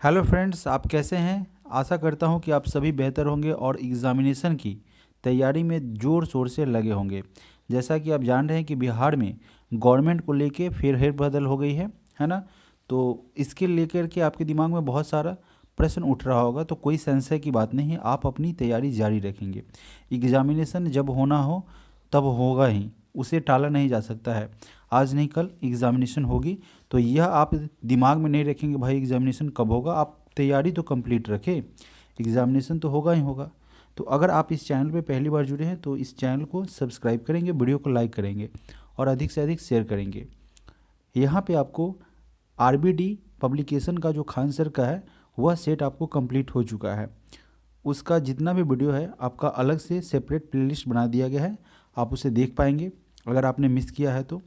Hello friends, आप कैसे हैं। आशा करता हूं कि आप सभी बेहतर होंगे और एग्ज़ामिनेशन की तैयारी में ज़ोर शोर से लगे होंगे। जैसा कि आप जान रहे हैं कि बिहार में गवर्नमेंट को लेके फेर बदल हो गई है ना। तो इसके लेकर के आपके दिमाग में बहुत सारा प्रश्न उठ रहा होगा, तो कोई संशय की बात नहीं, आप अपनी तैयारी जारी रखेंगे। एग्ज़ामिनेशन जब होना हो तब होगा ही, उसे टाला नहीं जा सकता है। आज नहीं कल एग्ज़ामिनेशन होगी, तो यह आप दिमाग में नहीं रखेंगे भाई एग्ज़ामिनेशन कब होगा। आप तैयारी तो कंप्लीट रखें, एग्ज़ामिनेशन तो होगा ही होगा। तो अगर आप इस चैनल पे पहली बार जुड़े हैं तो इस चैनल को सब्सक्राइब करेंगे, वीडियो को लाइक करेंगे और अधिक से अधिक शेयर करेंगे। यहाँ पे आपको आरबीडी पब्लिकेशन का जो खान सर का है वह सेट आपको कंप्लीट हो चुका है। उसका जितना भी वीडियो है आपका अलग से सेपरेट प्लेलिस्ट बना दिया गया है, आप उसे देख पाएंगे अगर आपने मिस किया है तो।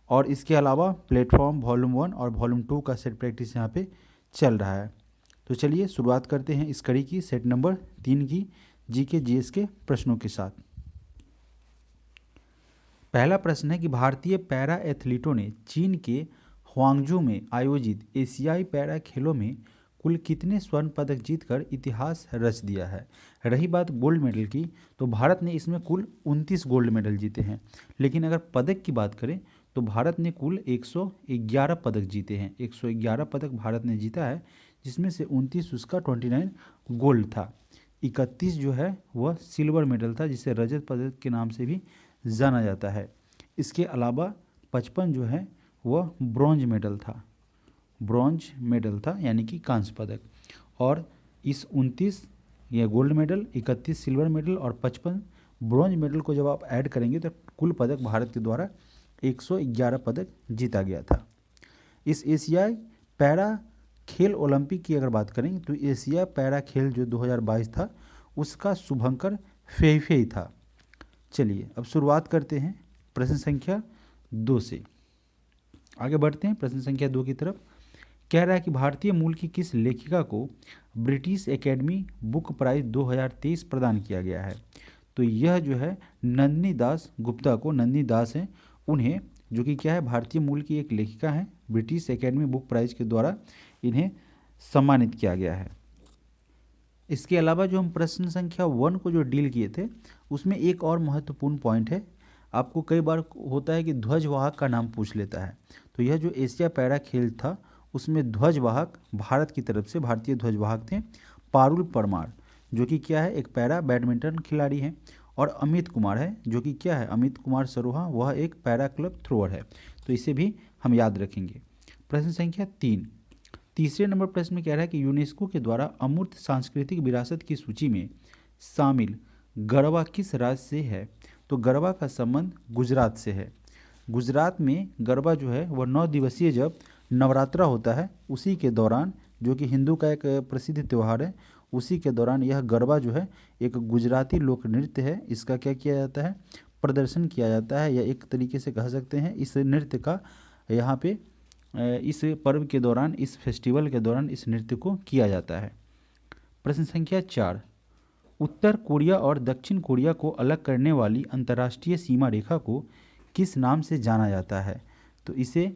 और इसके अलावा प्लेटफॉर्म वॉल्यूम 1 और वॉल्यूम 2 का सेट प्रैक्टिस यहाँ पे चल रहा है। तो चलिए शुरुआत करते हैं इस कड़ी की सेट नंबर 3 की जीके जीएस के प्रश्नों के साथ। पहला प्रश्न है कि भारतीय पैरा एथलीटों ने चीन के ह्वांगझू में आयोजित एशियाई पैरा खेलों में कुल कितने स्वर्ण पदक जीतकर इतिहास रच दिया है। रही बात गोल्ड मेडल की, तो भारत ने इसमें कुल 29 गोल्ड मेडल जीते हैं। लेकिन अगर पदक की बात करें तो भारत ने कुल 111 पदक जीते हैं। 111 पदक भारत ने जीता है, जिसमें से 29 उसका 29 गोल्ड था। 31 जो है वह सिल्वर मेडल था, जिसे रजत पदक के नाम से भी जाना जाता है। इसके अलावा 55 जो है वह ब्रॉन्ज मेडल था, ब्रॉन्ज मेडल था यानी कि कांस्य पदक। और इस 29 ये गोल्ड मेडल, 31 सिल्वर मेडल और 55 ब्रॉन्ज मेडल को जब आप ऐड करेंगे तो कुल पदक भारत के द्वारा 111 पदक जीता गया था। इस एशियाई पैरा खेल ओलंपिक की अगर बात करें तो एशिया पैरा खेल जो 2022 था उसका शुभंकर फेईफेई था। चलिए अब शुरुआत करते हैं प्रश्न संख्या 2 से। आगे बढ़ते हैं प्रश्न संख्या 2 की तरफ। कह रहा है कि भारतीय मूल की किस लेखिका को ब्रिटिश एकेडमी बुक प्राइज 2023 प्रदान किया गया है। तो यह जो है नंदिनी दास गुप्ता को, नंदिनी दास हैं उन्हें, जो कि क्या है भारतीय मूल की एक लेखिका है, ब्रिटिश एकेडमी बुक प्राइज के द्वारा इन्हें सम्मानित किया गया है। इसके अलावा जो हम प्रश्न संख्या 1 को जो डील किए थे उसमें एक और महत्वपूर्ण पॉइंट है। आपको कई बार होता है कि ध्वजवाहक का नाम पूछ लेता है, तो यह जो एशिया पैरा खेल था उसमें ध्वजवाहक भारत की तरफ से भारतीय ध्वजवाहक थे पारुल परमार, जो कि क्या है एक पैरा बैडमिंटन खिलाड़ी हैं। और अमित कुमार है, जो कि क्या है अमित कुमार सरोहा, वह एक पैरा क्लब थ्रोअर है। तो इसे भी हम याद रखेंगे। प्रश्न संख्या 3, तीसरे नंबर प्रश्न में कह रहा है कि यूनेस्को के द्वारा अमूर्त सांस्कृतिक विरासत की सूची में शामिल गरबा किस राज्य से है। तो गरबा का संबंध गुजरात से है। गुजरात में गरबा जो है वह 9 दिवसीय जब नवरात्रा होता है उसी के दौरान, जो कि हिंदू का एक प्रसिद्ध त्यौहार है, उसी के दौरान यह गरबा जो है एक गुजराती लोक नृत्य है। इसका क्या किया जाता है, प्रदर्शन किया जाता है, या एक तरीके से कह सकते हैं इस नृत्य का यहाँ पे इस पर्व के दौरान, इस फेस्टिवल के दौरान इस नृत्य को किया जाता है। प्रश्न संख्या 4, उत्तर कोरिया और दक्षिण कोरिया को अलग करने वाली अंतर्राष्ट्रीय सीमा रेखा को किस नाम से जाना जाता है। तो इसे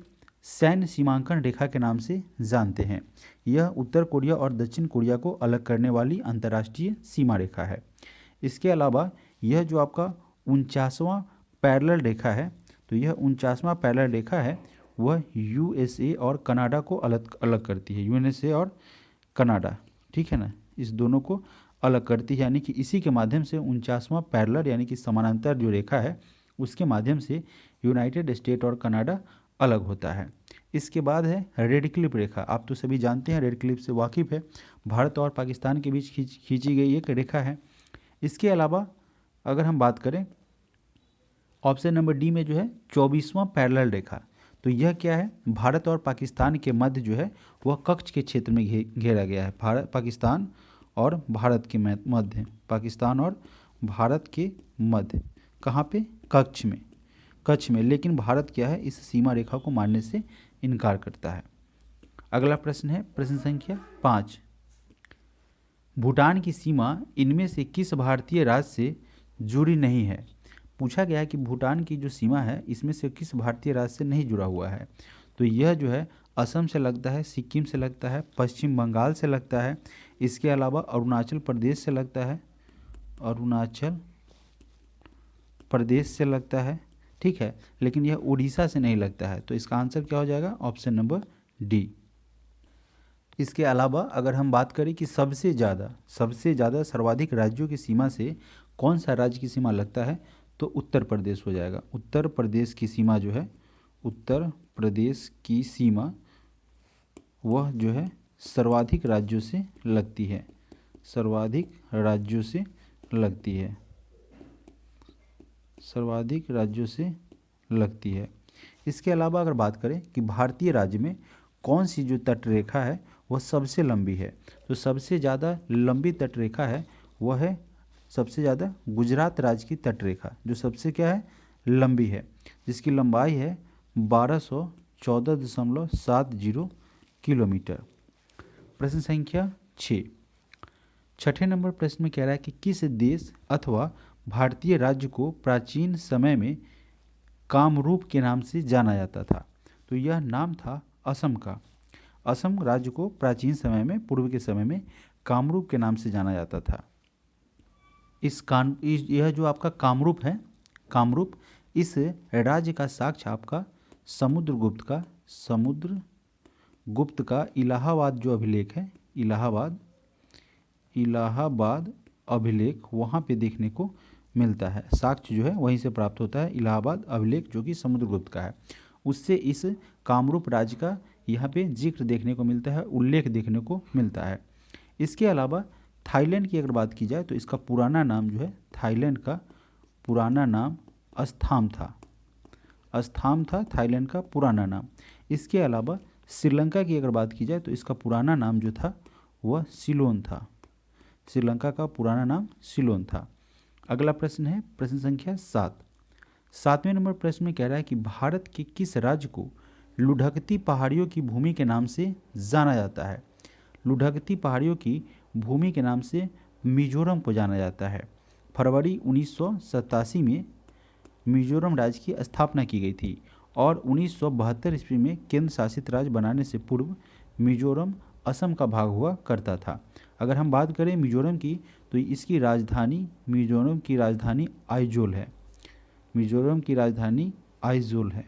सैन्य सीमांकन रेखा के नाम से जानते हैं। यह उत्तर कोरिया और दक्षिण कोरिया को अलग करने वाली अंतर्राष्ट्रीय सीमा रेखा है। इसके अलावा यह जो आपका 49वां पैरेलल रेखा है, तो यह 49वां पैरेलल रेखा है वह यूएसए और कनाडा को अलग अलग करती है। यूएसए और कनाडा, ठीक है ना, इस दोनों को अलग करती है। यानी कि इसी के माध्यम से 49वां पैरेलल यानी कि समानांतर जो रेखा है उसके माध्यम से यूनाइटेड स्टेट और कनाडा अलग होता है। इसके बाद है रेड क्लिफ रेखा। आप तो सभी जानते हैं, रेड क्लिफ से वाकिफ़ है, भारत और पाकिस्तान के बीच खींची गई एक रेखा है। इसके अलावा अगर हम बात करें ऑप्शन नंबर डी में जो है 24वां पैरेलल रेखा, तो यह क्या है भारत और पाकिस्तान के मध्य जो है वह कक्ष के क्षेत्र में घेरा गया है। भारत पाकिस्तान और भारत के मध्य, पाकिस्तान और भारत के मध्य कहाँ पे, कक्ष में, कच्छ में। लेकिन भारत क्या है इस सीमा रेखा को मानने से इनकार करता है। अगला प्रश्न है प्रश्न संख्या 5, भूटान की सीमा इनमें से किस भारतीय राज्य से जुड़ी नहीं है। पूछा गया है कि भूटान की जो सीमा है इसमें से किस भारतीय राज्य से नहीं जुड़ा हुआ है। तो यह जो है असम से लगता है, सिक्किम से लगता है, पश्चिम बंगाल से लगता है, इसके अलावा अरुणाचल प्रदेश से लगता है, अरुणाचल प्रदेश से लगता है, ठीक है, लेकिन यह उड़ीसा से नहीं लगता है। तो इसका आंसर क्या हो जाएगा? Option number D. इसके अलावा अगर हम बात करें कि सबसे ज़्यादा सर्वाधिक राज्यों की सीमा से कौन सा राज्य की सीमा लगता है, तो उत्तर प्रदेश हो जाएगा। उत्तर प्रदेश की सीमा जो है, उत्तर प्रदेश की सीमा वह जो है सर्वाधिक राज्यों से लगती है, सर्वाधिक राज्यों से लगती है, सर्वाधिक राज्यों से लगती है। इसके अलावा अगर बात करें कि भारतीय राज्य में कौन सी जो तटरेखा है वह सबसे लंबी है, तो सबसे ज़्यादा लंबी तटरेखा है वह है सबसे ज़्यादा गुजरात राज्य की तटरेखा, जो सबसे क्या है लंबी है, जिसकी लंबाई है 1214.70 किलोमीटर। प्रश्न संख्या 6, छठे नंबर प्रश्न में कह रहा है कि किस देश अथवा भारतीय राज्य को प्राचीन समय में कामरूप के नाम से जाना जाता था? तो यह नाम था असम का। असम राज्य को प्राचीन समय में, पूर्व के समय में कामरूप के नाम से जाना जाता था। यह जो आपका कामरूप है, कामरूप इस राज्य का साक्ष्य आपका समुद्रगुप्त का इलाहाबाद जो अभिलेख है, इलाहाबाद अभिलेख वहाँ पे देखने को मिलता है। साक्ष्य जो है वहीं से प्राप्त होता है, इलाहाबाद अभिलेख जो कि समुद्रगुप्त का है, उससे इस कामरूप राज्य का यहाँ पे जिक्र देखने को मिलता है, उल्लेख देखने को मिलता है। इसके अलावा थाईलैंड की अगर बात की जाए तो इसका पुराना नाम जो है, थाईलैंड का पुराना नाम अस्थाम था, अस्थाम था थाईलैंड का पुराना नाम। इसके अलावा श्रीलंका की अगर बात की जाए तो इसका पुराना नाम जो था वह सिलोन था, श्रीलंका का पुराना नाम सिलोन था। अगला प्रश्न है प्रश्न संख्या 7। 7वें नंबर प्रश्न में कह रहा है कि भारत के किस राज्य को लुढ़कती पहाड़ियों की भूमि के नाम से जाना जाता है? लुढ़कती पहाड़ियों की भूमि के नाम से मिजोरम को जाना जाता है। फरवरी 1987 में मिजोरम राज्य की स्थापना की गई थी और 1972 ईस्वी में केंद्र शासित राज्य बनाने से पूर्व मिजोरम असम का भाग हुआ करता था। अगर हम बात करें मिजोरम की तो इसकी राजधानी, मिजोरम की राजधानी आइजोल है, मिजोरम की राजधानी आइजोल है।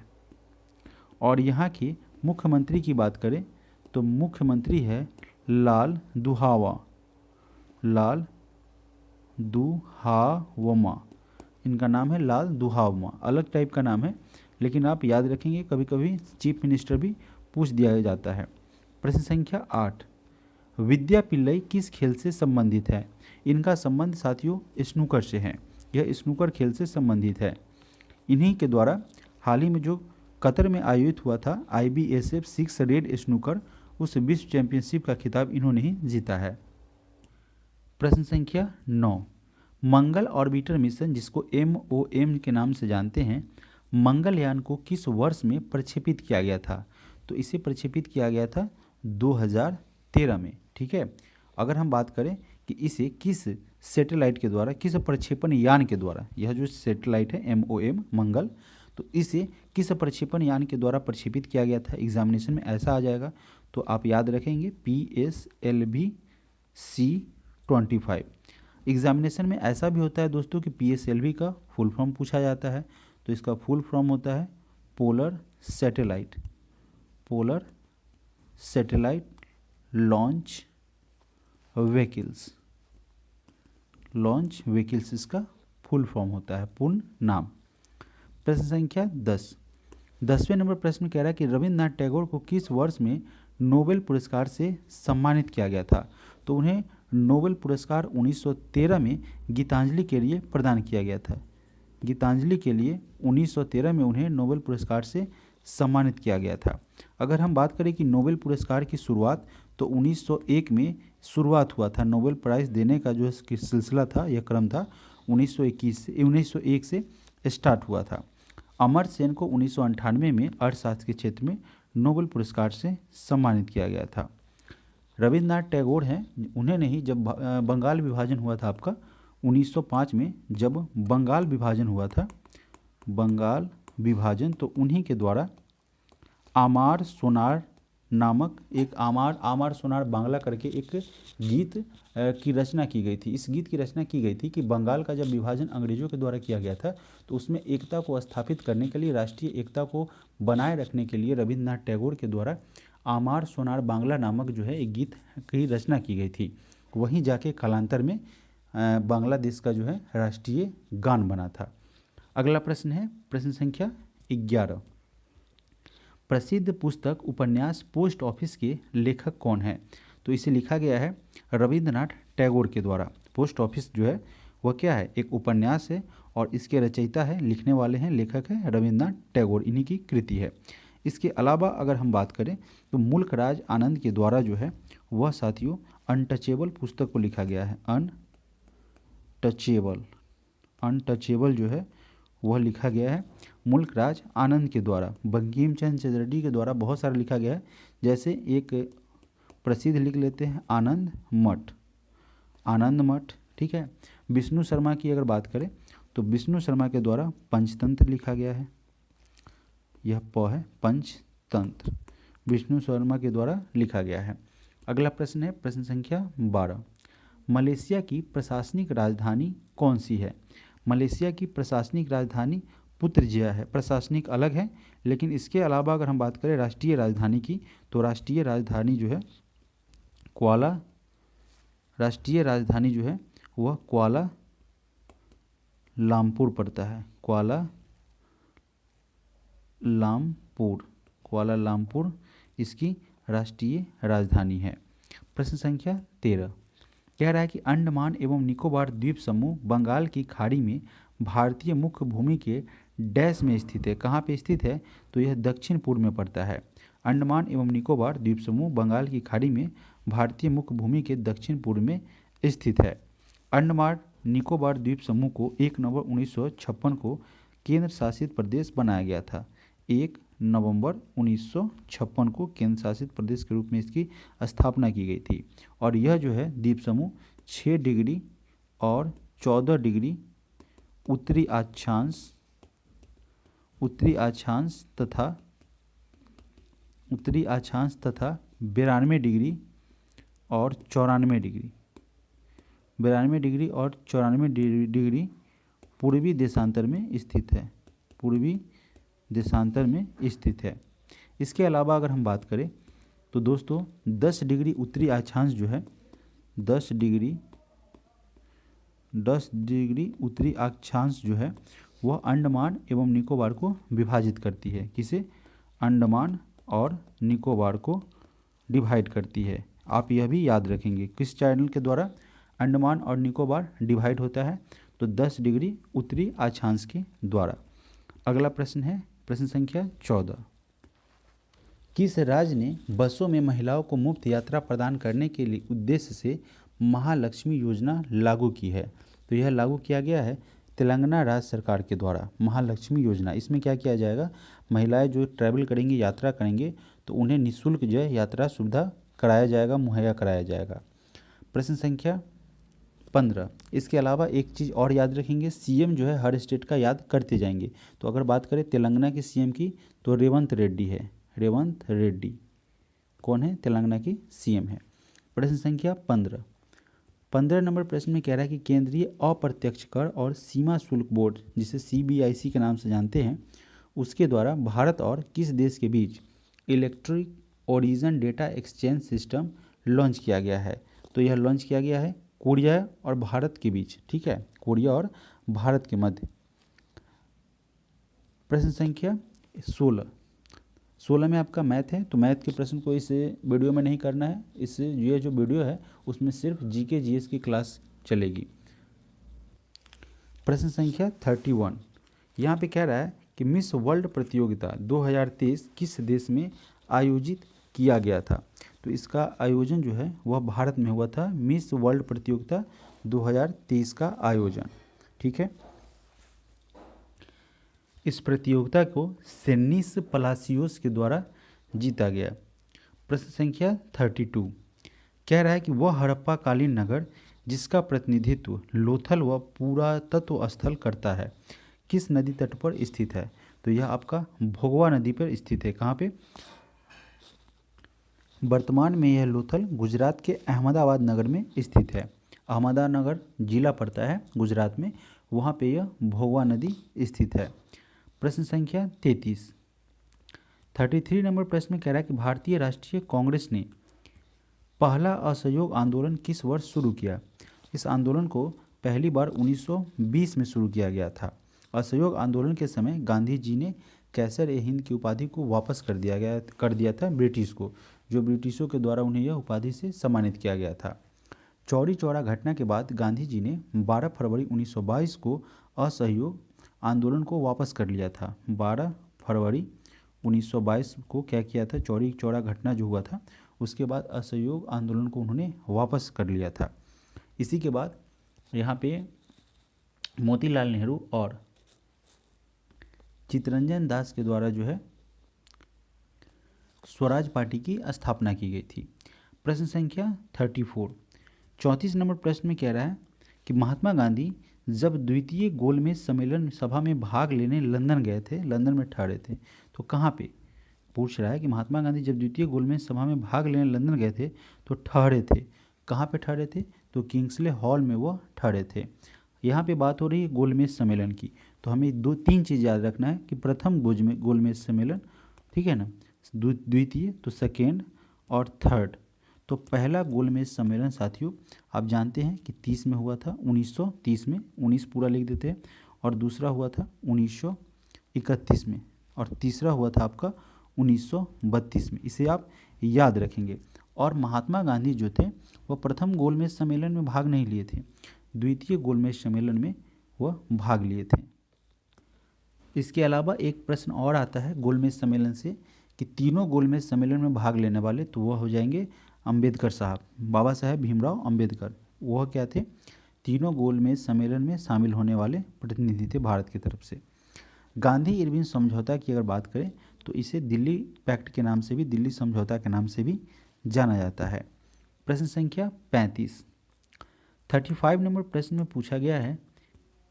और यहाँ के मुख्यमंत्री की बात करें तो मुख्यमंत्री है लाल दुहावा, लाल दुहावमा, इनका नाम है लाल दुहावमा। अलग टाइप का नाम है, लेकिन आप याद रखेंगे, कभी कभी चीफ मिनिस्टर भी पूछ दिया जाता है। प्रश्न संख्या 8, विद्या पिल्लई किस खेल से संबंधित है? इनका संबंध साथियों स्नूकर से है, यह स्नूकर खेल से संबंधित है। इन्हीं के द्वारा हाल ही में जो कतर में आयोजित हुआ था IBSF 6 रेड स्नूकर, उस विश्व चैंपियनशिप का खिताब इन्होंने ही जीता है। प्रश्न संख्या 9, मंगल ऑर्बिटर मिशन जिसको MOM के नाम से जानते हैं, मंगलयान को किस वर्ष में प्रक्षेपित किया गया था? तो इसे प्रक्षेपित किया गया था 2013 में, ठीक है। अगर हम बात करें कि इसे किस सैटेलाइट के द्वारा, किस प्रक्षेपण यान के द्वारा, यह जो सैटेलाइट है MOM मंगल, तो इसे किस प्रक्षेपण यान के द्वारा प्रक्षेपित किया गया था? एग्जामिनेशन में ऐसा आ जाएगा, तो आप याद रखेंगे PSLV C-25। एग्जामिनेशन में ऐसा भी होता है दोस्तों कि PSLV का फुल फॉर्म पूछा जाता है, तो इसका फुल फॉर्म होता है polar satellite, polar satellite launch vehicles, launch vehicles इसका फुल फॉर्म होता है, पूर्ण नाम। प्रश्न संख्या 10, 10वें नंबर प्रश्न कह रहा है कि रविंद्रनाथ टैगोर को किस वर्ष में नोबेल पुरस्कार से सम्मानित किया गया था? तो उन्हें नोबेल पुरस्कार 1913 में गीतांजलि के लिए प्रदान किया गया था। गीतांजलि के लिए 1913 में उन्हें नोबेल पुरस्कार से सम्मानित किया गया था। अगर हम बात करें कि नोबेल पुरस्कार की शुरुआत तो 1901 में शुरुआत हुआ था, नोबेल प्राइज़ देने का जो सिलसिला था, यह क्रम था 1901 से स्टार्ट हुआ था। अमर्त्य सेन को 1998 में अर्थशास्त्र के क्षेत्र में नोबेल पुरस्कार से सम्मानित किया गया था। रविंद्रनाथ टैगोर हैं, उन्हें नहीं, जब बंगाल विभाजन हुआ था आपका 1905 में, जब बंगाल विभाजन हुआ था, बंगाल विभाजन, तो उन्हीं के द्वारा आमार सोनार नामक एक आमार आमार सोनार बांग्ला करके एक गीत की रचना की गई थी। इस गीत की रचना की गई थी कि बंगाल का जब विभाजन अंग्रेजों के द्वारा किया गया था तो उसमें एकता को स्थापित करने के लिए, राष्ट्रीय एकता को बनाए रखने के लिए रविंद्रनाथ टैगोर के द्वारा आमार सोनार बांग्ला नामक जो है एक गीत की रचना की गई थी। वहीं जाके कालांतर में बांग्लादेश का जो है राष्ट्रीय गान बना था। अगला प्रश्न है प्रश्न संख्या 11। प्रसिद्ध पुस्तक उपन्यास पोस्ट ऑफिस के लेखक कौन है? तो इसे लिखा गया है रविंद्रनाथ टैगोर के द्वारा। पोस्ट ऑफिस जो है वह क्या है? एक उपन्यास है और इसके रचयिता है, लिखने वाले हैं, लेखक है रविंद्रनाथ टैगोर, इन्हीं की कृति है। इसके अलावा अगर हम बात करें तो मुल्क राज आनंद के द्वारा जो है वह साथियों अनटचेबल पुस्तक को लिखा गया है। अनटचेबल जो है वह लिखा गया है मुल्क राज आनंद के द्वारा। बंकिम चंद्र चटर्जी के द्वारा बहुत सारा लिखा गया है, जैसे एक प्रसिद्ध लिख लेते हैं आनंद मठ, ठीक है। विष्णु शर्मा की अगर बात करें तो विष्णु शर्मा के द्वारा पंचतंत्र लिखा गया है। यह प है पंचतंत्र, विष्णु शर्मा के द्वारा लिखा गया है। अगला प्रश्न है प्रश्न संख्या 12। मलेशिया की प्रशासनिक राजधानी कौन सी है? मलेशिया की प्रशासनिक राजधानी पुत्रजया है। प्रशासनिक अलग है, लेकिन इसके अलावा अगर हम बात करें राष्ट्रीय राजधानी की तो राष्ट्रीय राजधानी जो है वह कुआला लामपुर पड़ता है। कुआला लामपुर इसकी राष्ट्रीय राजधानी है। प्रश्न संख्या 13 कह रहा है कि अंडमान एवं निकोबार द्वीप समूह बंगाल की खाड़ी में भारतीय मुख्य भूमि के डैश में स्थित है। कहाँ पे स्थित है? तो यह दक्षिण पूर्व में पड़ता है। अंडमान एवं निकोबार द्वीप समूह बंगाल की खाड़ी में भारतीय मुख्य भूमि के दक्षिण पूर्व में स्थित है। अंडमान निकोबार द्वीप समूह को 1 नवंबर 1956 को केंद्र शासित प्रदेश बनाया गया था। 1 नवंबर 1956 को केंद्र शासित प्रदेश के रूप में इसकी स्थापना की गई थी। और यह जो है द्वीप समूह 6 डिग्री और 14 डिग्री उत्तरी अक्षांश तथा 92 डिग्री और 94 डिग्री पूर्वी देशांतर में स्थित है। इसके अलावा अगर हम बात करें तो दोस्तों 10 डिग्री उत्तरी अक्षांश जो है 10 डिग्री उत्तरी अक्षांश जो है वह अंडमान एवं निकोबार को विभाजित करती है। किसे? अंडमान और निकोबार को डिवाइड करती है। आप यह भी याद रखेंगे किस चैनल के द्वारा अंडमान और निकोबार डिवाइड होता है, तो 10 डिग्री उत्तरी अक्षांश के द्वारा। अगला प्रश्न है प्रश्न संख्या 14। किस राज्य ने बसों में महिलाओं को मुफ्त यात्रा प्रदान करने के लिए उद्देश्य से महालक्ष्मी योजना लागू की है? तो यह लागू किया गया है तेलंगाना राज्य सरकार के द्वारा। महालक्ष्मी योजना, इसमें क्या किया जाएगा? महिलाएं जो ट्रैवल करेंगी, यात्रा करेंगे, तो उन्हें निःशुल्क जो है यात्रा सुविधा मुहैया कराया जाएगा। प्रश्न संख्या 15। इसके अलावा एक चीज़ और याद रखेंगे, सीएम जो है हर स्टेट का याद करते जाएंगे। तो अगर बात करें तेलंगाना के सीएम की तो रेवंत रेड्डी है। रेवंत रेड्डी कौन है? तेलंगाना की सीएम है। प्रश्न संख्या 15 नंबर प्रश्न में कह रहा है कि केंद्रीय अप्रत्यक्ष कर और सीमा शुल्क बोर्ड, जिसे सीबीआईसी के नाम से जानते हैं, उसके द्वारा भारत और किस देश के बीच electric origin data exchange system launch किया गया है? तो यह लॉन्च किया गया है कोरिया और भारत के बीच, ठीक है, कोरिया और भारत के मध्य। प्रश्न संख्या 16 में आपका मैथ है, तो मैथ के प्रश्न को इस वीडियो में नहीं करना है। इससे ये जो वीडियो है उसमें सिर्फ जीके जीएस की क्लास चलेगी। प्रश्न संख्या 31 यहाँ पे कह रहा है कि मिस वर्ल्ड प्रतियोगिता 2023 किस देश में आयोजित किया गया था? तो इसका आयोजन जो है वह भारत में हुआ था। मिस वर्ल्ड प्रतियोगिता 2023 का आयोजन, ठीक है। इस प्रतियोगिता को सेनिस पलासियोस के द्वारा जीता गया। प्रश्न संख्या 32 कह रहा है कि वह हड़प्पा कालीन नगर जिसका प्रतिनिधित्व लोथल व पुरातत्व स्थल करता है किस नदी तट पर स्थित है? तो यह आपका भोगवा नदी पर स्थित है। कहाँ पे? वर्तमान में यह लोथल गुजरात के अहमदाबाद नगर में स्थित है। अहमदाबाद नगर जिला पड़ता है गुजरात में, वहाँ पे यह भोगवा नदी स्थित है। प्रश्न संख्या 33 नंबर प्रश्न में कह रहा है कि भारतीय राष्ट्रीय कांग्रेस ने पहला असहयोग आंदोलन किस वर्ष शुरू किया। इस आंदोलन को पहली बार 1920 में शुरू किया गया था। असहयोग आंदोलन के समय गांधी जी ने कैसर ए हिंद की उपाधि को वापस कर दिया था ब्रिटिश को, जो ब्रिटिशों के द्वारा उन्हें यह उपाधि से सम्मानित किया गया था। चौरी चौरा घटना के बाद गांधी जी ने 12 फरवरी 1922 को असहयोग आंदोलन को वापस कर लिया था। 12 फरवरी 1922 को क्या किया था, चौरी चौरा घटना जो हुआ था उसके बाद असहयोग आंदोलन को उन्होंने वापस कर लिया था। इसी के बाद यहाँ पे मोतीलाल नेहरू और चित्तरंजन दास के द्वारा जो है स्वराज पार्टी की स्थापना की गई थी। प्रश्न संख्या 34 नंबर प्रश्न में कह रहा है कि महात्मा गांधी जब द्वितीय गोलमेज सम्मेलन सभा में भाग लेने लंदन गए थे, लंदन में ठहरे थे, तो कहाँ पे पूछ रहा है कि महात्मा गांधी जब द्वितीय गोलमेज सभा में भाग लेने लंदन गए थे तो ठहरे थे, कहाँ पे ठहरे थे, तो किंग्सले हॉल में वो ठहरे थे। यहाँ पे बात हो रही है गोलमेज सम्मेलन की, तो हमें 2-3 चीज़ याद रखना है कि प्रथम गोलमेज सम्मेलन, ठीक है ना, द्वितीय तो सेकेंड और थर्ड। तो पहला गोलमेज सम्मेलन साथियों आप जानते हैं कि 30 में हुआ था, 1930 में, 19 पूरा लिख देते हैं, और दूसरा हुआ था 1931 में, और तीसरा हुआ था आपका 1932 में। इसे आप याद रखेंगे। और महात्मा गांधी जो थे वह प्रथम गोलमेज सम्मेलन में भाग नहीं लिए थे, द्वितीय गोलमेज सम्मेलन में वह भाग लिए थे। इसके अलावा एक प्रश्न और आता है गोलमेज सम्मेलन से कि तीनों गोलमेज सम्मेलन में भाग लेने वाले, तो वह हो जाएंगे अंबेडकर साहब, बाबा साहेब भीमराव अंबेडकर। वह क्या थे, तीनों गोलमेज सम्मेलन में शामिल होने वाले प्रतिनिधि थे भारत की तरफ से। गांधी इरविन समझौता की अगर बात करें तो इसे दिल्ली पैक्ट के नाम से भी, दिल्ली समझौता के नाम से भी जाना जाता है। प्रश्न संख्या 35 नंबर प्रश्न में पूछा गया है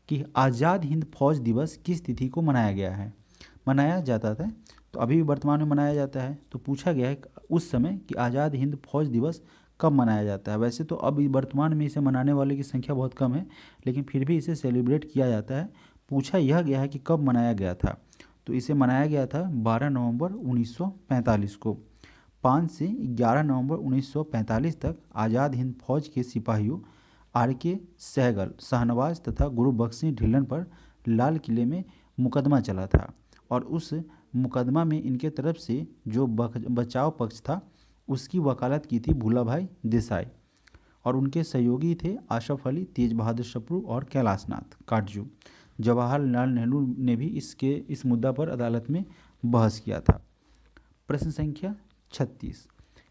कि आज़ाद हिंद फौज दिवस किस तिथि को मनाया जाता था, तो अभी भी वर्तमान में मनाया जाता है। तो पूछा गया है उस समय कि आज़ाद हिंद फौज दिवस कब मनाया जाता है। वैसे तो अभी वर्तमान में इसे मनाने वाले की संख्या बहुत कम है, लेकिन फिर भी इसे सेलिब्रेट किया जाता है। पूछा यह गया है कि कब मनाया गया था, तो इसे मनाया गया था 12 नवंबर 1945 को। 5 से 11 नवंबर 1945 तक आज़ाद हिंद फौज के सिपाहियों RK सहगल, शाहनवाज तथा गुरु बख्श सिंह ढिल्लन पर लाल किले में मुकदमा चला था, और उस मुकदमा में इनके तरफ से जो बचाव पक्ष था उसकी वकालत की थी भूला भाई देसाई, और उनके सहयोगी थे आशफ अली, तेज बहादुर सप्रू और कैलाशनाथ काटजू। जवाहरलाल नेहरू ने भी इस मुद्दा पर अदालत में बहस किया था। प्रश्न संख्या 36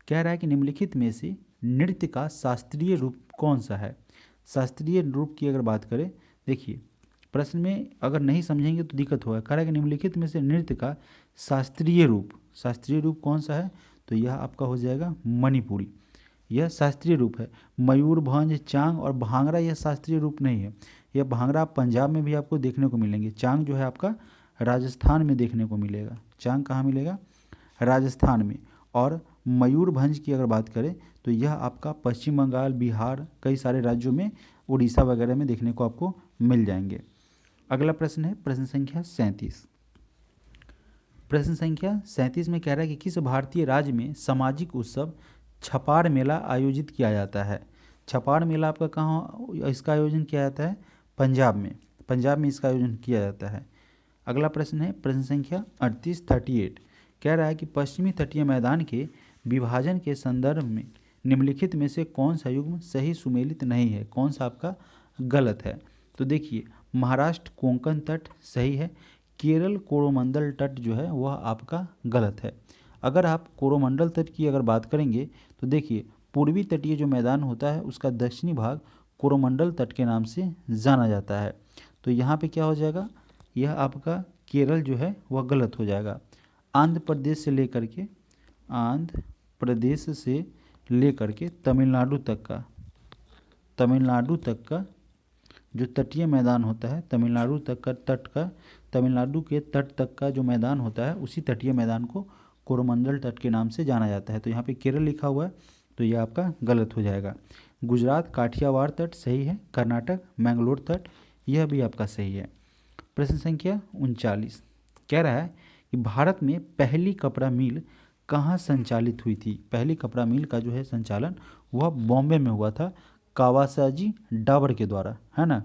कह रहा है कि निम्नलिखित में से नृत्य का शास्त्रीय रूप कौन सा है। शास्त्रीय रूप की अगर बात करें, देखिए प्रश्न में अगर नहीं समझेंगे तो दिक्कत होगा। कह रहा है कि निम्नलिखित में से नृत्य का शास्त्रीय रूप कौन सा है, तो यह आपका हो जाएगा मणिपुरी, यह शास्त्रीय रूप है। मयूरभंज, चांग और भांगड़ा यह शास्त्रीय रूप नहीं है। यह भांगड़ा आप पंजाब में भी आपको देखने को मिलेंगे, चांग जो है आपका राजस्थान में देखने को मिलेगा। चांग कहाँ मिलेगा, राजस्थान में। और मयूरभंज की अगर बात करें तो यह आपका पश्चिम बंगाल, बिहार, कई सारे राज्यों में, उड़ीसा वगैरह में देखने को आपको मिल जाएंगे। अगला प्रश्न है प्रश्न संख्या 37। प्रश्न संख्या 37 में कह रहा है कि किस भारतीय राज्य में सामाजिक उत्सव छपार मेला आयोजित किया जाता है। छपार मेला आपका कहाँ, इसका आयोजन किया जाता है पंजाब में इसका आयोजन किया जाता है। अगला प्रश्न है प्रश्न संख्या 38 कह रहा है कि पश्चिमी तटीय मैदान के विभाजन के संदर्भ में निम्नलिखित में से कौन सा युग्म सही सुमेलित नहीं है, कौन सा आपका गलत है। तो देखिए महाराष्ट्र कोंकण तट सही है, केरल कोरोमंडल तट जो है वह आपका गलत है। अगर आप कोरोमंडल तट की अगर बात करेंगे तो देखिए पूर्वी तटीय जो मैदान होता है उसका दक्षिणी भाग कोरोमंडल तट के नाम से जाना जाता है। तो यहाँ पे क्या हो जाएगा, यह आपका केरल जो है वह गलत हो जाएगा। आंध्र प्रदेश से लेकर के तमिलनाडु तक का जो तटीय मैदान होता है, तमिलनाडु के तट तक का जो मैदान होता है उसी तटीय मैदान को कोरोमंडल तट के नाम से जाना जाता है। तो यहाँ पे केरल लिखा हुआ है, तो यह आपका गलत हो जाएगा। गुजरात काठियावाड़ तट सही है। कर्नाटक मैंगलोर तट, यह भी आपका सही है। प्रश्न संख्या 39 कह रहा है कि भारत में पहली कपड़ा मिल कहाँ संचालित हुई थी। पहली कपड़ा मिल का जो है संचालन वह बॉम्बे में हुआ था, कावासाजी डाबर के द्वारा, है ना।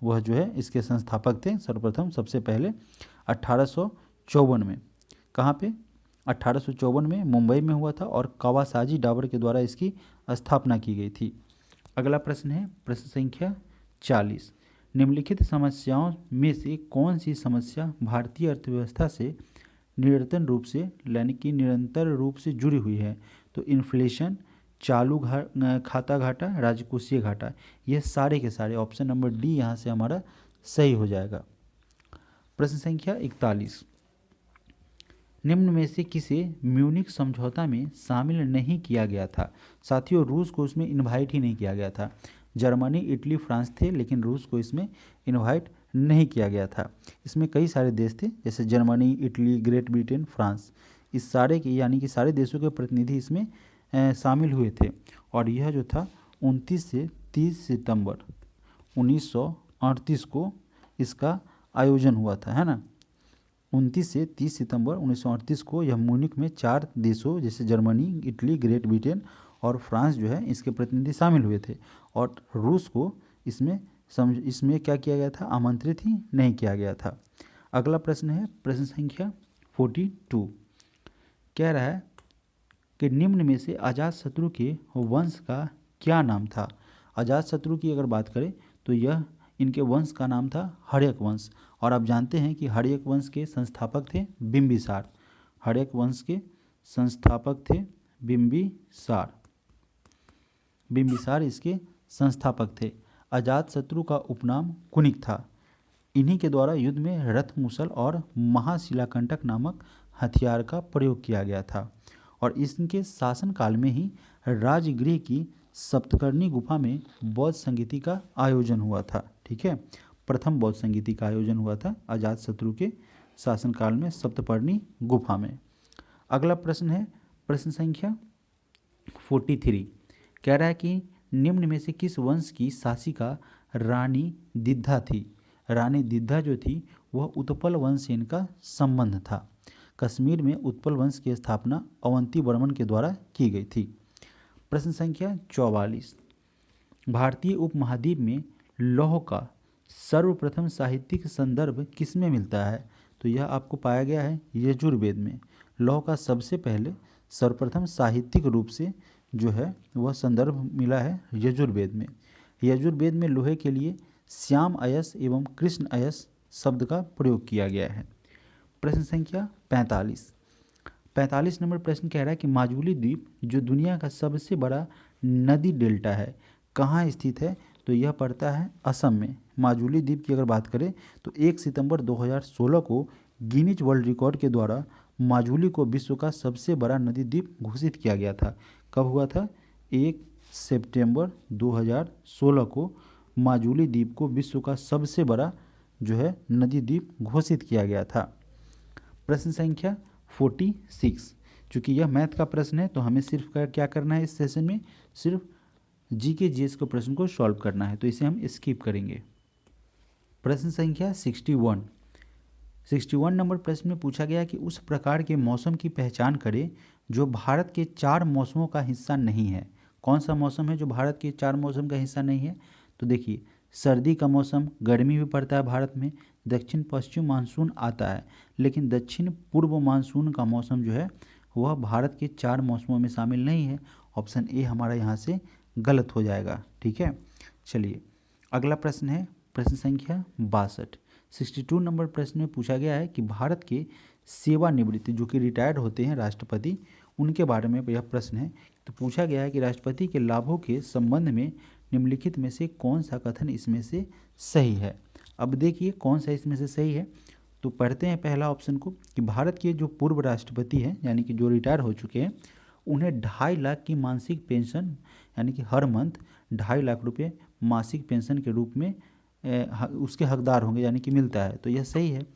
वह जो है इसके संस्थापक थे सर्वप्रथम सबसे पहले 1854 में। कहाँ पे? 1854 में मुंबई में हुआ था और कावासाजी डाबर के द्वारा इसकी स्थापना की गई थी। अगला प्रश्न है प्रश्न संख्या 40। निम्नलिखित समस्याओं में से कौन सी समस्या भारतीय अर्थव्यवस्था से निरंतर रूप से जुड़ी हुई है? तो इन्फ्लेशन, चालू खाता घाटा, राजकोषीय घाटा, ये सारे के सारे ऑप्शन नंबर डी यहाँ से हमारा सही हो जाएगा। प्रश्न संख्या 41। निम्न में से किसे म्यूनिख समझौता में शामिल नहीं किया गया था? साथियों, रूस को उसमें इनवाइट ही नहीं किया गया था। जर्मनी, इटली, फ्रांस थे, लेकिन रूस को इसमें इनवाइट नहीं किया गया था। इसमें कई सारे देश थे, जैसे Germany, Italy, great Britain, France, इस सारे के यानी कि सारे देशों के प्रतिनिधि इसमें शामिल हुए थे। और यह जो था 29 से 30 सितंबर 1938 को इसका आयोजन हुआ था, है ना। 29 से 30 सितंबर 1938 को यह म्यूनिख में 4 देशों जैसे जर्मनी, इटली, ग्रेट ब्रिटेन और फ्रांस जो है इसके प्रतिनिधि शामिल हुए थे। और रूस को इसमें क्या किया गया था? आमंत्रित ही नहीं किया गया था। अगला प्रश्न है प्रश्न संख्या 42। कह रहा है कि निम्न में से अजातशत्रु के वंश का क्या नाम था? अजातशत्रु की अगर बात करें तो यह इनके वंश का नाम था हर्यक वंश। और आप जानते हैं कि हर्यक वंश के संस्थापक थे बिंबिसार। हर्यक वंश के संस्थापक थे बिंबिसार। बिंबिसार इसके संस्थापक थे। अजातशत्रु का उपनाम कुनिक था। इन्हीं के द्वारा युद्ध में रथ मूसल और महाशिलाकंटक नामक हथियार का प्रयोग किया गया था। और इनके शासनकाल में ही राजगृह की सप्तकर्णी गुफा में बौद्ध संगीति का आयोजन हुआ था। ठीक है, प्रथम बौद्ध संगीति का आयोजन हुआ था अजातशत्रु के शासनकाल में सप्तपर्णी गुफा में। अगला प्रश्न है प्रश्न संख्या 43। कह रहा है कि निम्न में से किस वंश की शासिका रानी दिद्धा थी? रानी दिद्धा जो थी वह उत्पल वंश से इनका संबंध था। कश्मीर में उत्पल वंश की स्थापना अवंती वर्मन के द्वारा की गई थी। प्रश्न संख्या 44। भारतीय उपमहाद्वीप में लौह का सर्वप्रथम साहित्यिक संदर्भ किसमें मिलता है? तो यह आपको पाया गया है यजुर्वेद में। लौह का सबसे पहले सर्वप्रथम साहित्यिक रूप से जो है वह संदर्भ मिला है यजुर्वेद में। यजुर्वेद में लोहे के लिए श्याम अयस एवं कृष्ण अयस शब्द का प्रयोग किया गया है। प्रश्न संख्या 45। 45 नंबर प्रश्न कह रहा है कि माजुली द्वीप जो दुनिया का सबसे बड़ा नदी डेल्टा है कहाँ स्थित है? तो यह पड़ता है असम में। माजुली द्वीप की अगर बात करें तो 1 सितंबर 2016 को गिनीज वर्ल्ड रिकॉर्ड के द्वारा माजुली को विश्व का सबसे बड़ा नदी द्वीप घोषित किया गया था। कब हुआ था? 1 सितंबर 2016 को माजुली द्वीप को विश्व का सबसे बड़ा जो है नदी द्वीप घोषित किया गया था। प्रश्न संख्या 46। चूँकि यह मैथ का प्रश्न है तो हमें सिर्फ क्या करना है इस सेशन में? सिर्फ जीके जीएस के प्रश्न को सॉल्व करना है, तो इसे हम स्किप करेंगे। प्रश्न संख्या 61 नंबर प्रश्न में पूछा गया कि उस प्रकार के मौसम की पहचान करें जो भारत के 4 मौसमों का हिस्सा नहीं है। कौन सा मौसम है जो भारत के 4 मौसम का हिस्सा नहीं है? तो देखिए, सर्दी का मौसम, गर्मी भी पड़ता है भारत में, दक्षिण पश्चिम मानसून आता है, लेकिन दक्षिण पूर्व मानसून का मौसम जो है वह भारत के 4 मौसमों में शामिल नहीं है। ऑप्शन ए हमारा यहाँ से गलत हो जाएगा। ठीक है, चलिए अगला प्रश्न है प्रश्न संख्या 62। 62 नंबर प्रश्न में पूछा गया है कि भारत के सेवानिवृत्त जो कि रिटायर्ड होते हैं राष्ट्रपति, उनके बारे में यह प्रश्न है। तो पूछा गया है कि राष्ट्रपति के लाभों के संबंध में निम्नलिखित में से कौन सा कथन इसमें से सही है? अब देखिए कौन सा इसमें से सही है। तो पढ़ते हैं पहला ऑप्शन को कि भारत के जो पूर्व राष्ट्रपति हैं यानी कि जो रिटायर हो चुके हैं उन्हें 2.5 लाख की मासिक पेंशन यानी कि हर मंथ 2.5 लाख रुपये मासिक पेंशन के रूप में उसके हकदार होंगे यानी कि मिलता है। तो यह सही है।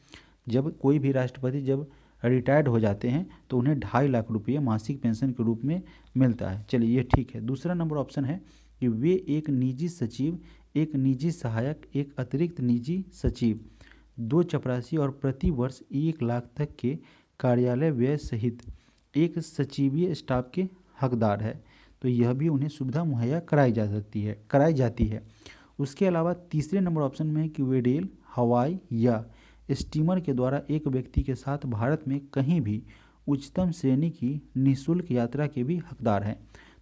जब कोई भी राष्ट्रपति जब रिटायर्ड हो जाते हैं तो उन्हें 2.5 लाख रुपये मासिक पेंशन के रूप में मिलता है। चलिए ये ठीक है। दूसरा नंबर ऑप्शन है कि वे एक निजी सचिव, एक निजी सहायक, एक अतिरिक्त निजी सचिव, 2 चपरासी और प्रति वर्ष 1 लाख तक के कार्यालय व्यय सहित एक सचिवीय स्टाफ के हकदार है। तो यह भी उन्हें सुविधा मुहैया कराई जाती है। उसके अलावा तीसरे नंबर ऑप्शन में है कि वे रेल, हवाई या स्टीमर के द्वारा एक व्यक्ति के साथ भारत में कहीं भी उच्चतम श्रेणी की निःशुल्क यात्रा के भी हकदार हैं।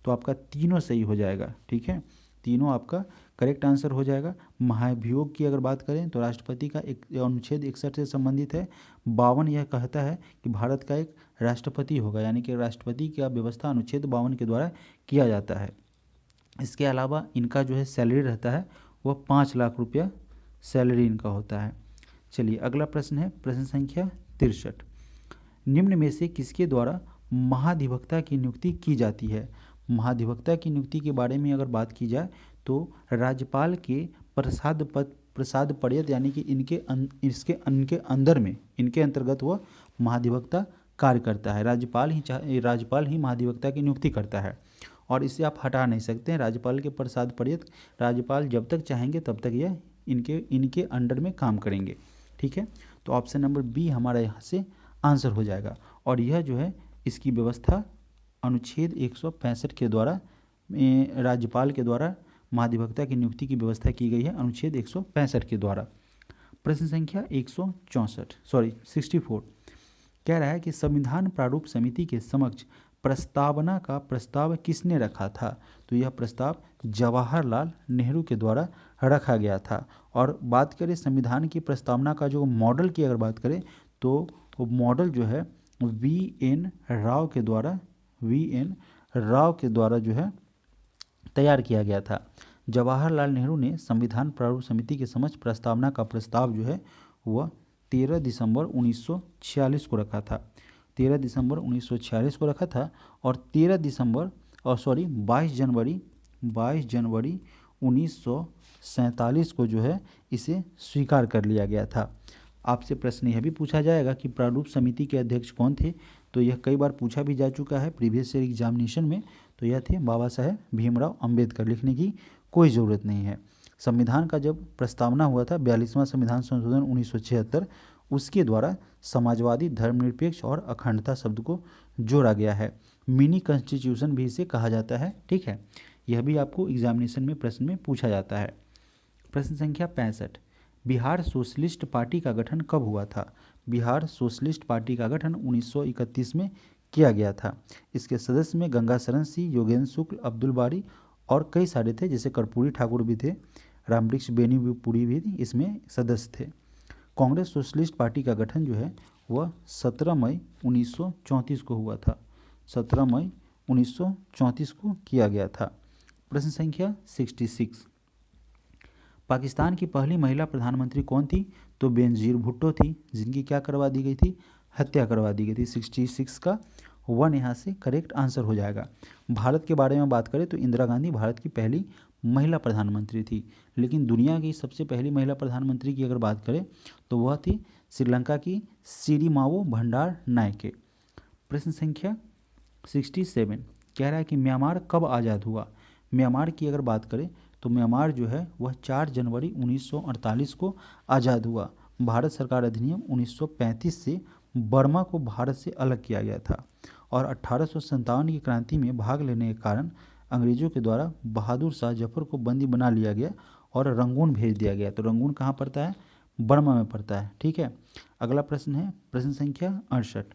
तो आपका तीनों सही हो जाएगा। ठीक है, तीनों आपका करेक्ट आंसर हो जाएगा। महाभियोग की अगर बात करें तो राष्ट्रपति का एक अनुच्छेद 61 से संबंधित है। 52 यह कहता है कि भारत का एक राष्ट्रपति होगा, यानी कि राष्ट्रपति की व्यवस्था अनुच्छेद 52 के द्वारा किया जाता है। इसके अलावा इनका जो है सैलरी रहता है वह 5 लाख रुपया सैलरी इनका होता है। चलिए अगला प्रश्न है प्रश्न संख्या 63। निम्न में से किसके द्वारा महाधिवक्ता की नियुक्ति की जाती है? महाधिवक्ता की नियुक्ति के बारे में अगर बात की जाए तो राज्यपाल के प्रसाद पर्यत, यानी कि इनके अंदर में, इनके अंतर्गत वह महाधिवक्ता कार्य करता है। राज्यपाल ही महाधिवक्ता की नियुक्ति करता है और इसे आप हटा नहीं सकते हैं। राज्यपाल के प्रसाद पर्यत राज्यपाल जब तक चाहेंगे तब तक यह इनके अंडर में काम करेंगे। ठीक है, तो ऑप्शन नंबर बी हमारा यहाँ से आंसर हो जाएगा। और यह जो है इसकी व्यवस्था अनुच्छेद 165 के द्वारा राज्यपाल के द्वारा महाधिवक्ता की नियुक्ति की व्यवस्था की गई है, अनुच्छेद 165 के द्वारा। प्रश्न संख्या 64 कह रहा है कि संविधान प्रारूप समिति के समक्ष प्रस्तावना का प्रस्ताव किसने रखा था? तो यह प्रस्ताव जवाहरलाल नेहरू के द्वारा रखा गया था। और बात करें संविधान की प्रस्तावना का जो मॉडल की अगर बात करें तो वो मॉडल जो है वी.एन. राव के द्वारा जो है तैयार किया गया था। जवाहरलाल नेहरू ने संविधान प्रारूप समिति के समक्ष प्रस्तावना का प्रस्ताव जो है वह 13 दिसंबर 1946 को रखा था। 13 दिसंबर 1946 को रखा था और 22 जनवरी 1947 को जो है इसे स्वीकार कर लिया गया था। आपसे प्रश्न यह भी पूछा जाएगा कि प्रारूप समिति के अध्यक्ष कौन थे? तो यह कई बार पूछा भी जा चुका है प्रीवियस ईयर एग्जामिनेशन में। तो यह थे बाबा साहेब भीमराव अंबेडकर। लिखने की कोई ज़रूरत नहीं है। संविधान का जब प्रस्तावना हुआ था 42वां संविधान संशोधन 1976, उसके द्वारा समाजवादी, धर्मनिरपेक्ष और अखंडता शब्द को जोड़ा गया है। मिनी कॉन्स्टिट्यूशन भी इसे कहा जाता है। ठीक है, यह भी आपको एग्जामिनेशन में प्रश्न में पूछा जाता है। प्रश्न संख्या 65 बिहार सोशलिस्ट पार्टी का गठन कब हुआ था? बिहार सोशलिस्ट पार्टी का गठन 1931 में किया गया था। इसके सदस्य में गंगा शरण सिंह, योगेंद्र शुक्ल, अब्दुल बारी और कई सारे थे, जैसे कर्पूरी ठाकुर भी थे, रामवृक्ष बेनीपुरी भी इसमें सदस्य थे। कांग्रेस सोशलिस्ट पार्टी का गठन जो है वह 17 मई 1934 को हुआ था। 17 मई 1934 को किया गया था। प्रश्न संख्या 66 पाकिस्तान की पहली महिला प्रधानमंत्री कौन थी? तो बेनजीर भुट्टो थी, जिनकी क्या करवा दी गई थी? हत्या करवा दी गई थी। 66 का 1 यहाँ से करेक्ट आंसर हो जाएगा। भारत के बारे में बात करें तो इंदिरा गांधी भारत की पहली महिला प्रधानमंत्री थी, लेकिन दुनिया की सबसे पहली महिला प्रधानमंत्री की अगर बात करें तो वह थी श्रीलंका की सिरिमावो भंडार नायके। प्रश्न संख्या 67 कह रहा है कि म्यांमार कब आज़ाद हुआ? म्यांमार की अगर बात करें तो म्यांमार जो है वह 4 जनवरी 1948 को आज़ाद हुआ। भारत सरकार अधिनियम 1935 से बर्मा को भारत से अलग किया गया था और 1857 की क्रांति में भाग लेने के कारण अंग्रेजों के द्वारा बहादुर शाह जफर को बंदी बना लिया गया और रंगून भेज दिया गया। तो रंगून कहाँ पड़ता है? बर्मा में पड़ता है। ठीक है, अगला प्रश्न है प्रश्न संख्या 68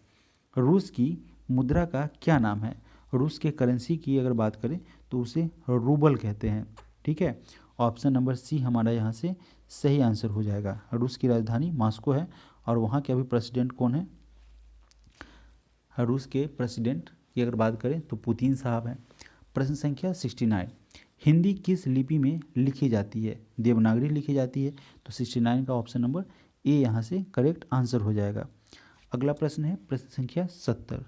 रूस की मुद्रा का क्या नाम है? रूस के करेंसी की अगर बात करें तो उसे रूबल कहते हैं। ठीक है, ऑप्शन नंबर सी हमारा यहाँ से सही आंसर हो जाएगा। रूस की राजधानी मॉस्को है और वहाँ के अभी प्रेसिडेंट कौन है? रूस के प्रेसिडेंट की अगर बात करें तो पुतिन साहब हैं। प्रश्न संख्या 69 हिंदी किस लिपि में लिखी जाती है? देवनागरी लिखी जाती है। तो 69 का ऑप्शन नंबर ए यहाँ से करेक्ट आंसर हो जाएगा। अगला प्रश्न है प्रश्न संख्या 70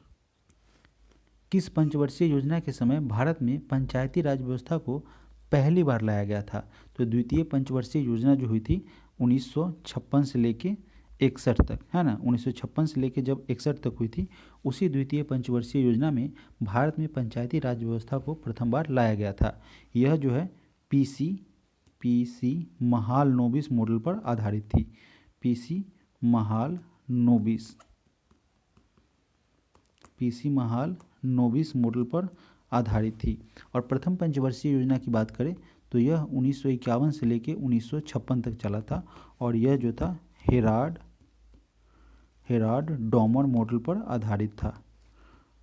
किस पंचवर्षीय योजना के समय भारत में पंचायती राज व्यवस्था को पहली बार लाया गया था? तो द्वितीय पंचवर्षीय योजना जो हुई थी 1956 से लेके 1961 तक, है ना, 1956 से लेकर जब 61 तक हुई थी, उसी द्वितीय पंचवर्षीय योजना में भारत में पंचायती राज व्यवस्था को प्रथम बार लाया गया था। यह जो है पीसी महालनोबिस मॉडल पर आधारित थी। पीसी महालनोबिस मॉडल पर आधारित थी। और प्रथम पंचवर्षीय योजना की बात करें तो यह 1951 से लेकर 1956 तक चला था, और यह जो था हेराल्ड डॉमर मॉडल पर आधारित था।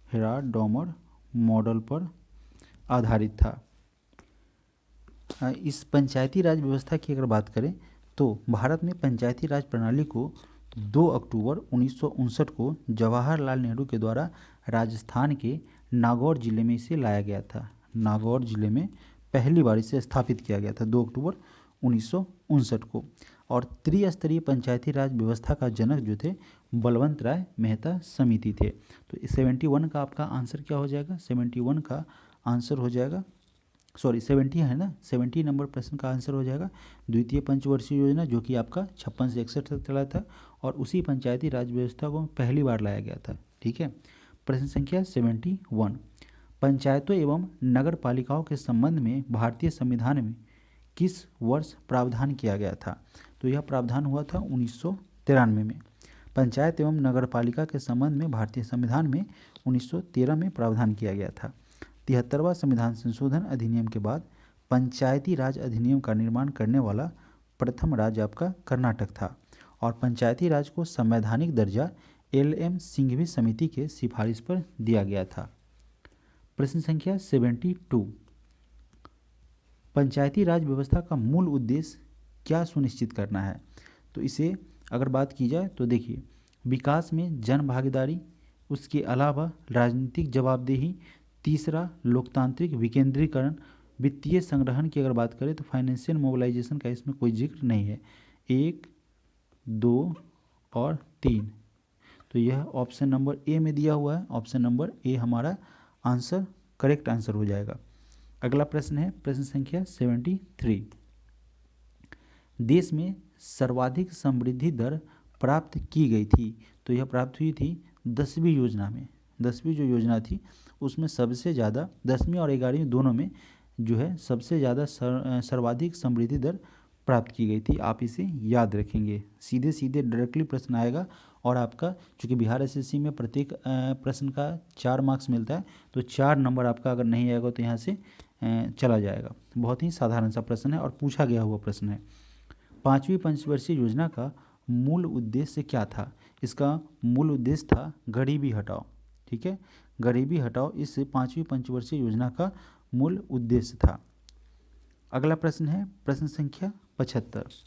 हेराल्ड डॉमर मॉडल पर आधारित था। इस पंचायती राज व्यवस्था की अगर बात करें तो भारत में पंचायती राज प्रणाली को 2 अक्टूबर 1959 को जवाहरलाल नेहरू के द्वारा राजस्थान के नागौर जिले में इसे लाया गया था। नागौर जिले में पहली बार इसे स्थापित किया गया था 2 अक्टूबर 1959 को। और त्रिस्तरीय पंचायती राज व्यवस्था का जनक जो थे बलवंत राय मेहता समिति थे। तो 71 का आपका आंसर क्या हो जाएगा? 71 का आंसर हो जाएगा, सॉरी 70 है ना, 70 नंबर प्रश्न का आंसर हो जाएगा द्वितीय पंचवर्षीय योजना, जो कि आपका 56 से 61 तक चला था, और उसी पंचायती राज व्यवस्था को पहली बार लाया गया था। ठीक है, प्रश्न संख्या 71, पंचायतों एवं नगर पालिकाओं के संबंध में भारतीय संविधान में किस वर्ष प्रावधान किया गया था? तो यह प्रावधान हुआ था 1993 में। पंचायत एवं नगर पालिका के संबंध में भारतीय संविधान में 1913 में प्रावधान किया गया था। 73वां संविधान संशोधन अधिनियम के बाद पंचायती राज अधिनियम का निर्माण करने वाला प्रथम राज्य आपका कर्नाटक था, और पंचायती राज को संवैधानिक दर्जा LM सिंघवी समिति के सिफारिश पर दिया गया था। प्रश्न संख्या 72, पंचायती राज व्यवस्था का मूल उद्देश्य क्या सुनिश्चित करना है? तो इसे अगर बात की जाए तो देखिए, विकास में जन भागीदारी, उसके अलावा राजनीतिक जवाबदेही, तीसरा लोकतांत्रिक विकेंद्रीकरण, वित्तीय संग्रहण की अगर बात करें तो फाइनेंशियल मोबिलाइजेशन का इसमें कोई जिक्र नहीं है। 1, 2 और 3, तो यह ऑप्शन नंबर ए में दिया हुआ है। ऑप्शन नंबर ए हमारा आंसर करेक्ट आंसर हो जाएगा। अगला प्रश्न है प्रश्न संख्या 73, देश में सर्वाधिक समृद्धि दर प्राप्त की गई थी? तो यह प्राप्त हुई थी 10वीं योजना में। 10वीं जो योजना थी उसमें सबसे ज़्यादा, 10वीं और 11वीं दोनों में जो है सबसे ज़्यादा सर्वाधिक समृद्धि दर प्राप्त की गई थी। आप इसे याद रखेंगे, सीधे सीधे डायरेक्टली प्रश्न आएगा। और आपका चूँकि बिहार SSC में प्रत्येक प्रश्न का 4 मार्क्स मिलता है, तो 4 नंबर आपका अगर नहीं आएगा तो यहाँ से चला जाएगा। बहुत ही साधारण सा प्रश्न है और पूछा गया हुआ प्रश्न है। 5वीं पंचवर्षीय योजना का मूल उद्देश्य क्या था? इसका मूल उद्देश्य था गरीबी हटाओ। ठीक है, गरीबी हटाओ इस 5वीं पंचवर्षीय योजना का मूल उद्देश्य था। अगला प्रश्न है प्रश्न संख्या 75,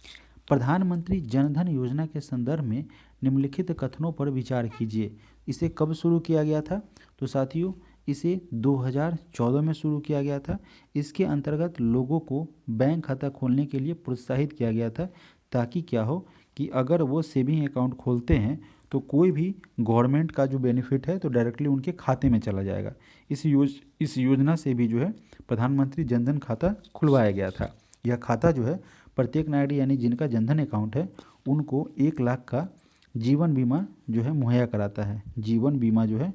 प्रधानमंत्री जनधन योजना के संदर्भ में निम्नलिखित कथनों पर विचार कीजिए। इसे कब शुरू किया गया था? तो साथियों इसे 2014 में शुरू किया गया था। इसके अंतर्गत लोगों को बैंक खाता खोलने के लिए प्रोत्साहित किया गया था, ताकि क्या हो कि अगर वो सेविंग अकाउंट खोलते हैं तो कोई भी गवर्नमेंट का जो बेनिफिट है तो डायरेक्टली उनके खाते में चला जाएगा। इस योजना से भी जो है प्रधानमंत्री जनधन खाता खुलवाया गया था। यह खाता जो है प्रत्येक नागरिक यानी जिनका जनधन अकाउंट है उनको 1 लाख का जीवन बीमा जो है मुहैया कराता है। जीवन बीमा जो है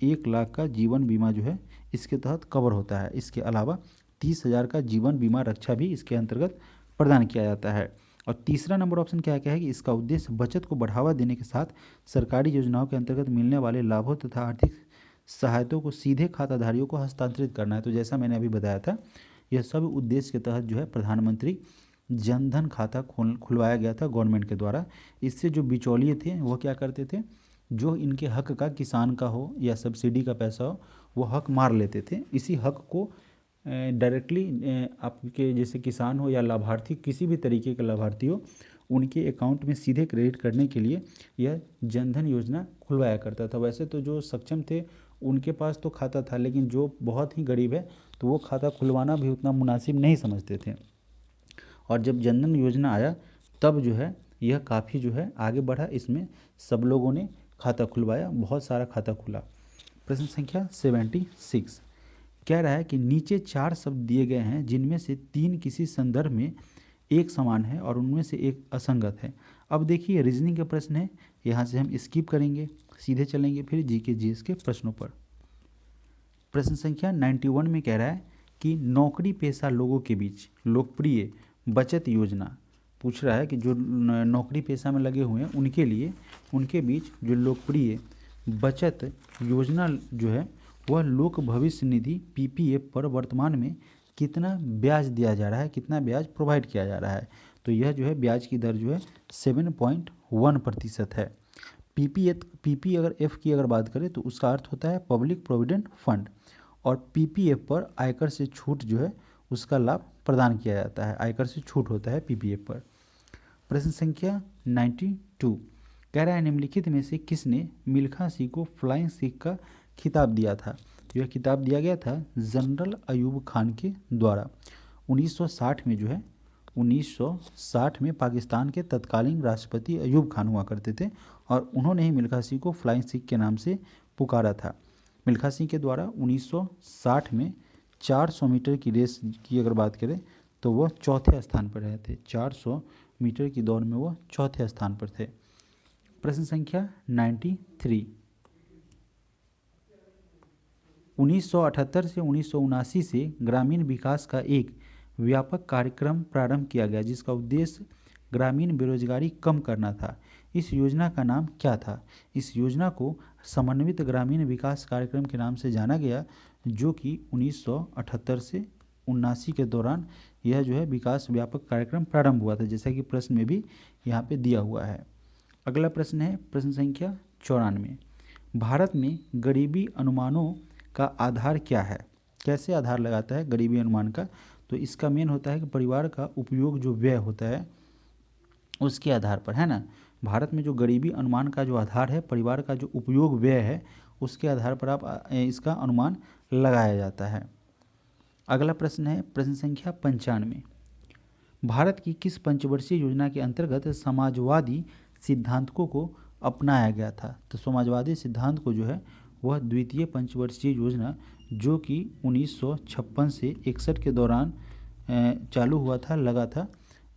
1 लाख का जीवन बीमा जो है इसके तहत कवर होता है। इसके अलावा 30,000 का जीवन बीमा रक्षा भी इसके अंतर्गत प्रदान किया जाता है। और तीसरा नंबर ऑप्शन क्या है कि इसका उद्देश्य बचत को बढ़ावा देने के साथ सरकारी योजनाओं के अंतर्गत मिलने वाले लाभों तथा आर्थिक सहायता को सीधे खाताधारियों को हस्तांतरित करना है। तो जैसा मैंने अभी बताया था, यह सब उद्देश्य के तहत जो है प्रधानमंत्री जनधन खाता खुलवाया गया था गवर्नमेंट के द्वारा। इससे जो बिचौलिए थे वो क्या करते थे, जो इनके हक का, किसान का हो या सब्सिडी का पैसा हो, वो हक मार लेते थे। इसी हक को डायरेक्टली आपके जैसे किसान हो या लाभार्थी, किसी भी तरीके का लाभार्थी हो, उनके अकाउंट में सीधे क्रेडिट करने के लिए यह जनधन योजना खुलवाया करता था। वैसे तो जो सक्षम थे उनके पास तो खाता था, लेकिन जो बहुत ही गरीब है तो वो खाता खुलवाना भी उतना मुनासिब नहीं समझते थे। और जब जनधन योजना आया तब जो है यह काफ़ी जो है आगे बढ़ा, इसमें सब लोगों ने खाता खुलवाया, बहुत सारा खाता खुला। प्रश्न संख्या 76 कह रहा है कि नीचे 4 शब्द दिए गए हैं जिनमें से 3 किसी संदर्भ में एक समान है और उनमें से एक असंगत है। अब देखिए रीजनिंग के प्रश्न है, यहाँ से हम स्किप करेंगे, सीधे चलेंगे फिर जीके जीएस के प्रश्नों पर। प्रश्न संख्या 91 में कह रहा है कि नौकरी पेशा लोगों के बीच लोकप्रिय बचत योजना, पूछ रहा है कि जो नौकरी पेशा में लगे हुए हैं उनके लिए, उनके बीच जो लोकप्रिय बचत योजना जो है वह लोक भविष्य निधि पीपीएफ पर वर्तमान में कितना ब्याज दिया जा रहा है, कितना ब्याज प्रोवाइड किया जा रहा है। तो यह जो है ब्याज की दर जो है 7.1% है। पीपी अगर एफ की अगर बात करें तो उसका अर्थ होता है पब्लिक प्रोविडेंट फंड, और पीपीएफ पर आयकर से छूट जो है उसका लाभ प्रदान किया जाता है, आयकर से छूट होता है पीपीएफ पर। प्रश्न संख्या 92 कह रहा है निम्नलिखित में से किसने मिल्खा सिंह को फ्लाइंग सिख का खिताब दिया था। यह खिताब दिया गया था जनरल अयूब खान के द्वारा 1960 में, जो है 1960 में पाकिस्तान के तत्कालीन राष्ट्रपति अयूब खान हुआ करते थे और उन्होंने ही मिल्खा सिंह को फ्लाइंग सिख के नाम से पुकारा था। मिल्खा सिंह के द्वारा 1960 में 400 मीटर की रेस की अगर बात करें तो वह चौथे स्थान पर रहे थे। 400 मीटर की दौड़ में वह चौथे स्थान पर थे। प्रश्न संख्या 93 1978 से 1979 से ग्रामीण विकास का एक व्यापक कार्यक्रम प्रारंभ किया गया जिसका उद्देश्य ग्रामीण बेरोजगारी कम करना था। इस योजना का नाम क्या था। इस योजना को समन्वित ग्रामीण विकास कार्यक्रम के नाम से जाना गया, जो कि 1978 से 79 के दौरान यह जो है विकास व्यापक कार्यक्रम प्रारंभ हुआ था, जैसा कि प्रश्न में भी यहाँ पे दिया हुआ है। अगला प्रश्न है प्रश्न संख्या 94 भारत में गरीबी अनुमानों का आधार क्या है। कैसे आधार लगाता है गरीबी अनुमान का। तो इसका मेन होता है कि परिवार का उपयोग जो व्यय होता है उसके आधार पर, है ना। भारत में जो गरीबी अनुमान का जो आधार है परिवार का जो उपयोग व्यय है उसके आधार पर आप इसका अनुमान लगाया जाता है। अगला प्रश्न है प्रश्न संख्या 95 भारत की किस पंचवर्षीय योजना के अंतर्गत समाजवादी सिद्धांतों को अपनाया गया था। तो समाजवादी सिद्धांत को जो है वह द्वितीय पंचवर्षीय योजना, जो कि 1956 से 61 के दौरान चालू हुआ था, लगा था।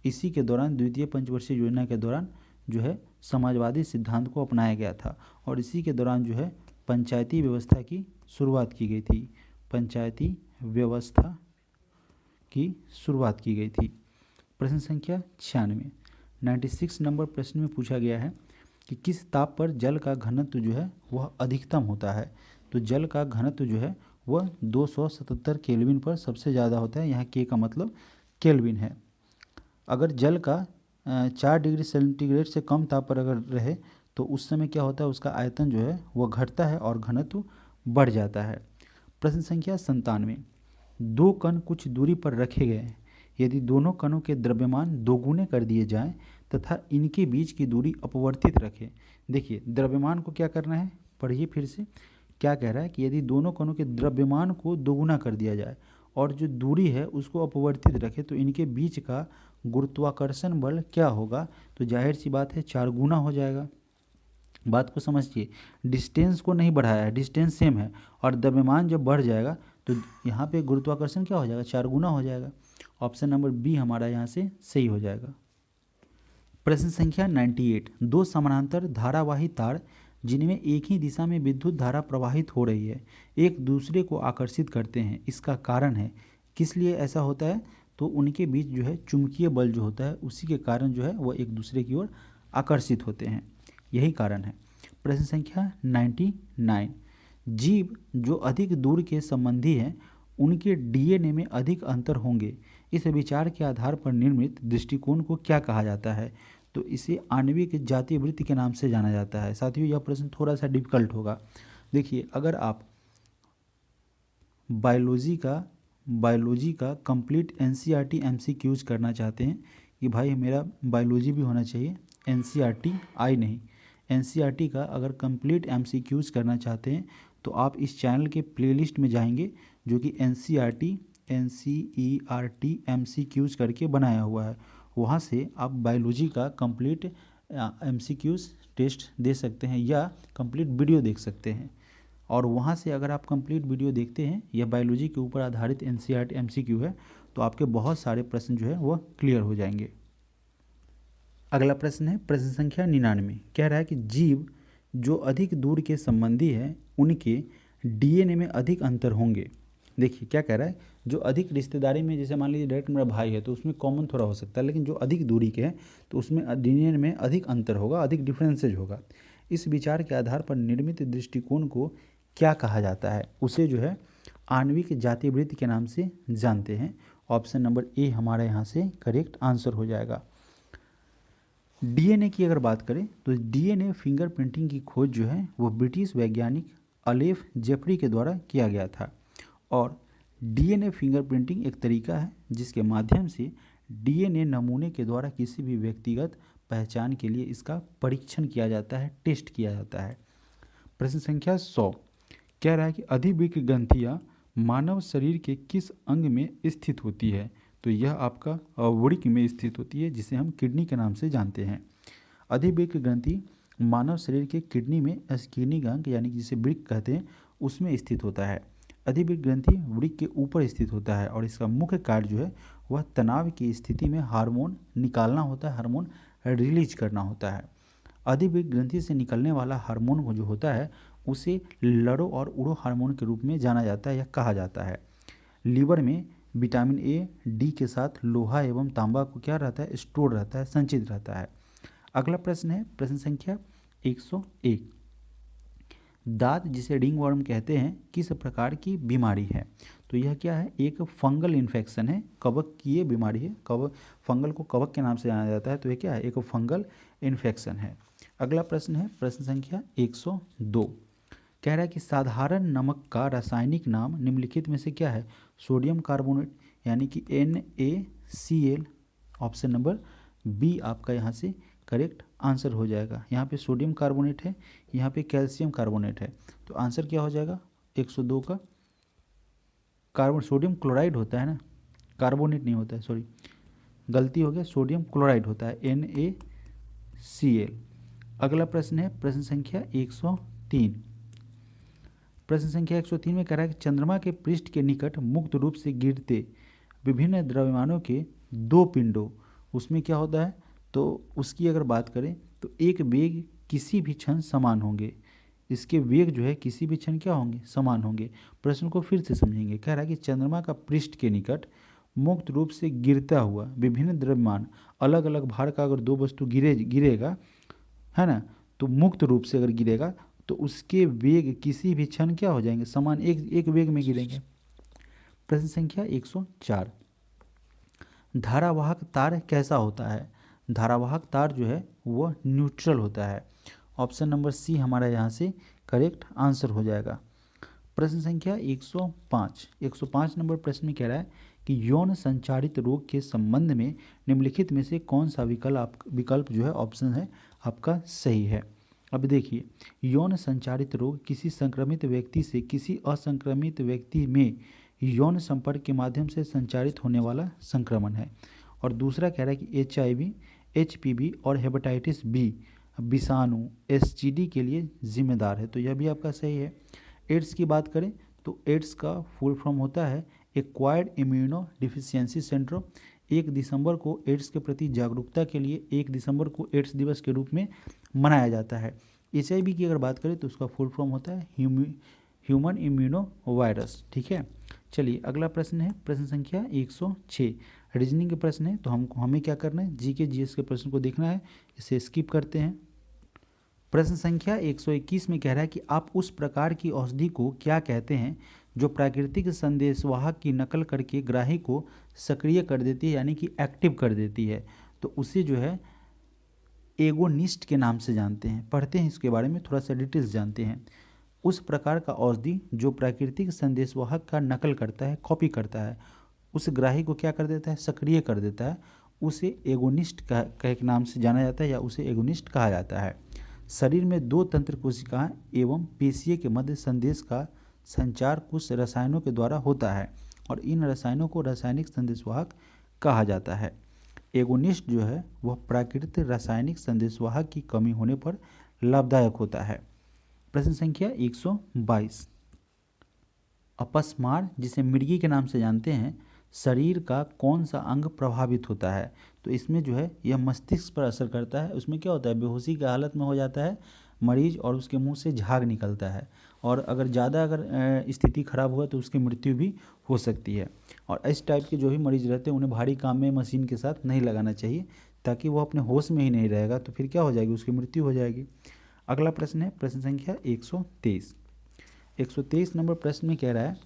इसी के दौरान द्वितीय पंचवर्षीय योजना के दौरान जो है समाजवादी सिद्धांत को अपनाया गया था और इसी के दौरान जो है पंचायती व्यवस्था की शुरुआत की गई थी। पंचायती व्यवस्था की शुरुआत की गई थी। प्रश्न संख्या 96 नंबर प्रश्न में पूछा गया है कि किस ताप पर जल का घनत्व जो है वह अधिकतम होता है। तो जल का घनत्व जो है वह 277 केल्विन पर सबसे ज़्यादा होता है। यहाँ के का मतलब केल्विन है। अगर जल का 4 डिग्री सेंटीग्रेड से कम ताप पर अगर रहे तो उस समय क्या होता है, उसका आयतन जो है वह घटता है और घनत्व बढ़ जाता है। प्रश्न संख्या 97 दो कण कुछ दूरी पर रखे गए हैं, यदि दोनों कणों के द्रव्यमान दोगुने कर दिए जाएं तथा इनके बीच की दूरी अपवर्तित रखें। देखिए द्रव्यमान को क्या करना है, पढ़िए फिर से। क्या कह रहा है कि यदि दोनों कणों के द्रव्यमान को दोगुना कर दिया जाए और जो दूरी है उसको अपवर्तित रखें तो इनके बीच का गुरुत्वाकर्षण बल क्या होगा। तो जाहिर सी बात है 4 गुना हो जाएगा। बात को समझिए, डिस्टेंस को नहीं बढ़ाया है, डिस्टेंस सेम है और द्रव्यमान जब बढ़ जाएगा तो यहाँ पे गुरुत्वाकर्षण क्या हो जाएगा, 4 गुना हो जाएगा। ऑप्शन नंबर बी हमारा यहाँ से सही हो जाएगा। प्रश्न संख्या 98 दो समानांतर धारावाही तार जिनमें एक ही दिशा में विद्युत धारा प्रवाहित हो रही है एक दूसरे को आकर्षित करते हैं, इसका कारण है। किस लिए ऐसा होता है, तो उनके बीच जो है चुंबकीय बल जो होता है उसी के कारण जो है वह एक दूसरे की ओर आकर्षित होते हैं, यही कारण है। प्रश्न संख्या 99 जीव जो अधिक दूर के संबंधी हैं उनके डीएनए में अधिक अंतर होंगे, इस विचार के आधार पर निर्मित दृष्टिकोण को क्या कहा जाता है। तो इसे आणविक जाति वृत्ति के नाम से जाना जाता है। साथियों यह प्रश्न थोड़ा सा डिफिकल्ट होगा। देखिए अगर आप बायोलॉजी का कंप्लीट एनसीईआरटी एमसीक्यूज करना चाहते हैं कि भाई मेरा बायोलॉजी भी होना चाहिए, एनसीईआरटी आई नहीं, एनसीईआरटी का अगर कंप्लीट एमसीक्यूज करना चाहते हैं तो आप इस चैनल के प्लेलिस्ट में जाएंगे जो कि एनसीईआरटी एमसीक्यूज करके बनाया हुआ है। वहाँ से आप बायोलॉजी का कंप्लीट एमसीक्यूज टेस्ट दे सकते हैं या कंप्लीट वीडियो देख सकते हैं। और वहाँ से अगर आप कंप्लीट वीडियो देखते हैं, यह बायोलॉजी के ऊपर आधारित एनसीईआरटी एमसीक्यू है, तो आपके बहुत सारे प्रश्न जो है वह क्लियर हो जाएंगे। अगला प्रश्न है प्रश्न संख्या 99, कह रहा है कि जीव जो अधिक दूर के संबंधी हैं उनके डीएनए में अधिक अंतर होंगे। देखिए क्या कह रहा है, जो अधिक रिश्तेदारी में, जैसे मान लीजिए डायरेक्ट मेरा भाई है तो उसमें कॉमन थोड़ा हो सकता है, लेकिन जो अधिक दूरी के हैं तो उसमें डीएनए में अधिक अंतर होगा, अधिक डिफरेंसेज होगा। इस विचार के आधार पर निर्मित दृष्टिकोण को क्या कहा जाता है? उसे जो है आणविक जातिवृत्ति के नाम से जानते हैं। ऑप्शन नंबर ए हमारा यहाँ से करेक्ट आंसर हो जाएगा। डीएनए की अगर बात करें तो डीएनए फिंगरप्रिंटिंग की खोज जो है वो ब्रिटिश वैज्ञानिक अलेफ जेफरी के द्वारा किया गया था। और डीएनए फिंगरप्रिंटिंग एक तरीका है जिसके माध्यम से डीएनए नमूने के द्वारा किसी भी व्यक्तिगत पहचान के लिए इसका परीक्षण किया जाता है, टेस्ट किया जाता है। प्रश्न संख्या 100 कह रहा है कि अधिवृक्क ग्रंथियाँ मानव शरीर के किस अंग में स्थित होती है? तो यह आपका वृक्क में स्थित होती है, जिसे हम किडनी के नाम से जानते हैं। अधिवृक्क ग्रंथि मानव शरीर के किडनी में किडनी का अंग यानी कि जिसे वृक्क कहते हैं उसमें स्थित होता है। अधिवृक्क ग्रंथि वृक्क के ऊपर स्थित होता है और इसका मुख्य कार्य जो है वह तनाव की स्थिति में हार्मोन निकालना होता है, हार्मोन रिलीज करना होता है। अधिवृक्क ग्रंथि से निकलने वाला हार्मोन को जो होता है उसे लड़ो और उड़ो हार्मोन के रूप में जाना जाता है या कहा जाता है। लीवर में विटामिन ए डी के साथ लोहा एवं तांबा को क्या रहता है, स्टोर रहता है, संचित रहता है। अगला प्रश्न है प्रश्न संख्या 101, दांत जिसे रिंगवर्म कहते हैं किस प्रकार की बीमारी है? तो यह क्या है, एक फंगल इन्फेक्शन है, कवक की ये बीमारी है। कवक, फंगल को कवक के नाम से जाना जाता है, तो ये क्या है, एक फंगल इन्फेक्शन है। अगला प्रश्न है प्रश्न संख्या 102, कह रहा है कि साधारण नमक का रासायनिक नाम निम्नलिखित में से क्या है? सोडियम कार्बोनेट यानी कि NaCl। ऑप्शन नंबर बी आपका यहाँ से करेक्ट आंसर हो जाएगा। यहाँ पे सोडियम कार्बोनेट है, यहाँ पे कैल्शियम कार्बोनेट है, तो आंसर क्या हो जाएगा 102 का? सोडियम क्लोराइड होता है ना, कार्बोनेट नहीं होता है, सॉरी गलती हो गया, सोडियम क्लोराइड होता है NaCl। अगला प्रश्न है प्रश्न संख्या 103। प्रश्न संख्या 103 में कह रहा है कि चंद्रमा के पृष्ठ के निकट मुक्त रूप से गिरते विभिन्न द्रव्यमानों के दो पिंडों, उसमें क्या होता है, तो उसकी अगर बात करें तो एक वेग किसी भी क्षण समान होंगे। इसके वेग जो है किसी भी क्षण क्या होंगे, समान होंगे। प्रश्न को फिर से समझेंगे। कह रहा है कि चंद्रमा का पृष्ठ के निकट मुक्त रूप से गिरता हुआ विभिन्न द्रव्यमान, अलग अलग भार का अगर दो वस्तु गिरेगा है ना, तो मुक्त रूप से अगर गिरेगा तो उसके वेग किसी भी क्षण क्या हो जाएंगे, समान, एक वेग में गिरेंगे। प्रश्न संख्या 104, धारावाहक तार कैसा होता है? धारावाहक तार जो है वह न्यूट्रल होता है। ऑप्शन नंबर सी हमारा यहाँ से करेक्ट आंसर हो जाएगा। प्रश्न संख्या 105 नंबर प्रश्न में कह रहा है कि यौन संचारित रोग के संबंध में निम्नलिखित में से कौन सा विकल्प जो है ऑप्शन है आपका सही है। अब देखिए, यौन संचारित रोग किसी संक्रमित व्यक्ति से किसी असंक्रमित व्यक्ति में यौन संपर्क के माध्यम से संचारित होने वाला संक्रमण है। और दूसरा कह रहा है कि HIV, HPV और हेपेटाइटिस बी विषाणु STD के लिए जिम्मेदार है, तो यह भी आपका सही है। एड्स की बात करें तो एड्स का फुल फॉर्म होता है एक्वायर्ड इम्यूनो डिफिशियंसी सिंड्रोम। 1 दिसंबर को एड्स के प्रति जागरूकता के लिए 1 दिसंबर को एड्स दिवस के रूप में मनाया जाता है। HIV की अगर बात करें तो उसका फुल फॉर्म होता है ह्यूमन इम्यूनो वायरस। ठीक है, चलिए अगला प्रश्न है प्रश्न संख्या 106, रीजनिंग के प्रश्न है। तो हमें क्या करना है, GK GS के प्रश्न को देखना है, इसे स्किप करते हैं। प्रश्न संख्या 121 में कह रहा है कि आप उस प्रकार की औषधि को क्या कहते हैं जो प्राकृतिक संदेशवाहक की नकल करके ग्राही को सक्रिय कर देती है, यानी कि एक्टिव कर देती है। तो उसे जो है एगोनिस्ट के नाम से जानते हैं। पढ़ते हैं इसके बारे में, थोड़ा सा डिटेल्स जानते हैं। उस प्रकार का औषधि जो प्राकृतिक संदेशवाहक का नकल करता है, कॉपी करता है, उस ग्राही को क्या कर देता है, सक्रिय कर देता है, उसे एगोनिस्ट का एक नाम से जाना जाता है या उसे एगोनिस्ट कहा जाता है। शरीर में 2 तंत्र कोशिकाएं एवं पेशियों के मध्य संदेश का संचार कुछ रसायनों के द्वारा होता है और इन रसायनों को रासायनिक संदेशवाहक कहा जाता है। एगोनिस्ट जो है वह प्राकृतिक रासायनिक संदेशवाहक की कमी होने पर लाभदायक होता है। प्रश्न संख्या 122, अपस्मार जिसे मृगी के नाम से जानते हैं, शरीर का कौन सा अंग प्रभावित होता है? तो इसमें जो है यह मस्तिष्क पर असर करता है। उसमें क्या होता है, बेहोशी की हालत में हो जाता है मरीज और उसके मुंह से झाग निकलता है, और अगर ज़्यादा स्थिति खराब हुआ तो उसकी मृत्यु भी हो सकती है। और इस टाइप के जो भी मरीज रहते हैं उन्हें भारी काम में मशीन के साथ नहीं लगाना चाहिए, ताकि वो अपने होश में ही नहीं रहेगा, तो फिर क्या हो जाएगी, उसकी मृत्यु हो जाएगी। अगला प्रश्न है प्रश्न संख्या 123। 123 नंबर प्रश्न में कह रहा है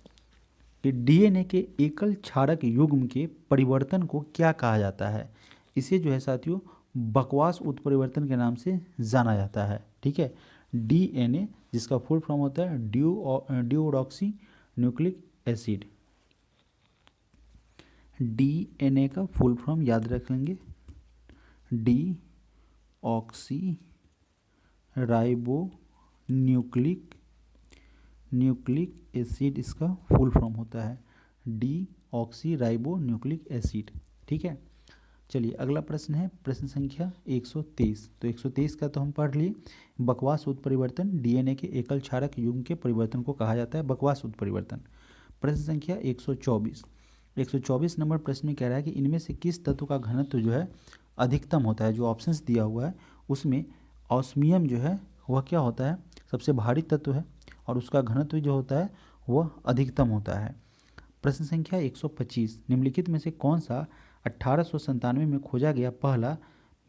कि डीएनए के एकल क्षारक युग्म के परिवर्तन को क्या कहा जाता है? इसे जो है साथियों बकवास उत्परिवर्तन के नाम से जाना जाता है। ठीक है, डीएनए जिसका फुल फॉर्म होता है डिओडॉक्सी न्यूक्लिक एसिड। डीएनए का फुल फॉर्म याद रख लेंगे, D oxy ribo nucleic acid इसका फुल फॉर्म होता है, D oxy ribo nucleic acid. ठीक है, चलिए अगला प्रश्न है प्रश्न संख्या 123। तो 123 का तो हम पढ़ लिए, बकवास उत्परिवर्तन डीएनए के एकल क्षारक युग्म के परिवर्तन को कहा जाता है बकवास उत्परिवर्तन। प्रश्न संख्या 124। 124 नंबर प्रश्न में कह रहा है कि इनमें से किस तत्व का घनत्व जो है अधिकतम होता है? जो ऑप्शंस दिया हुआ है उसमें ऑस्मियम जो है वह क्या होता है, सबसे भारी तत्व है, और उसका घनत्व जो होता है वह अधिकतम होता है। प्रश्न संख्या 125, निम्नलिखित में से कौन सा 1897 में खोजा गया पहला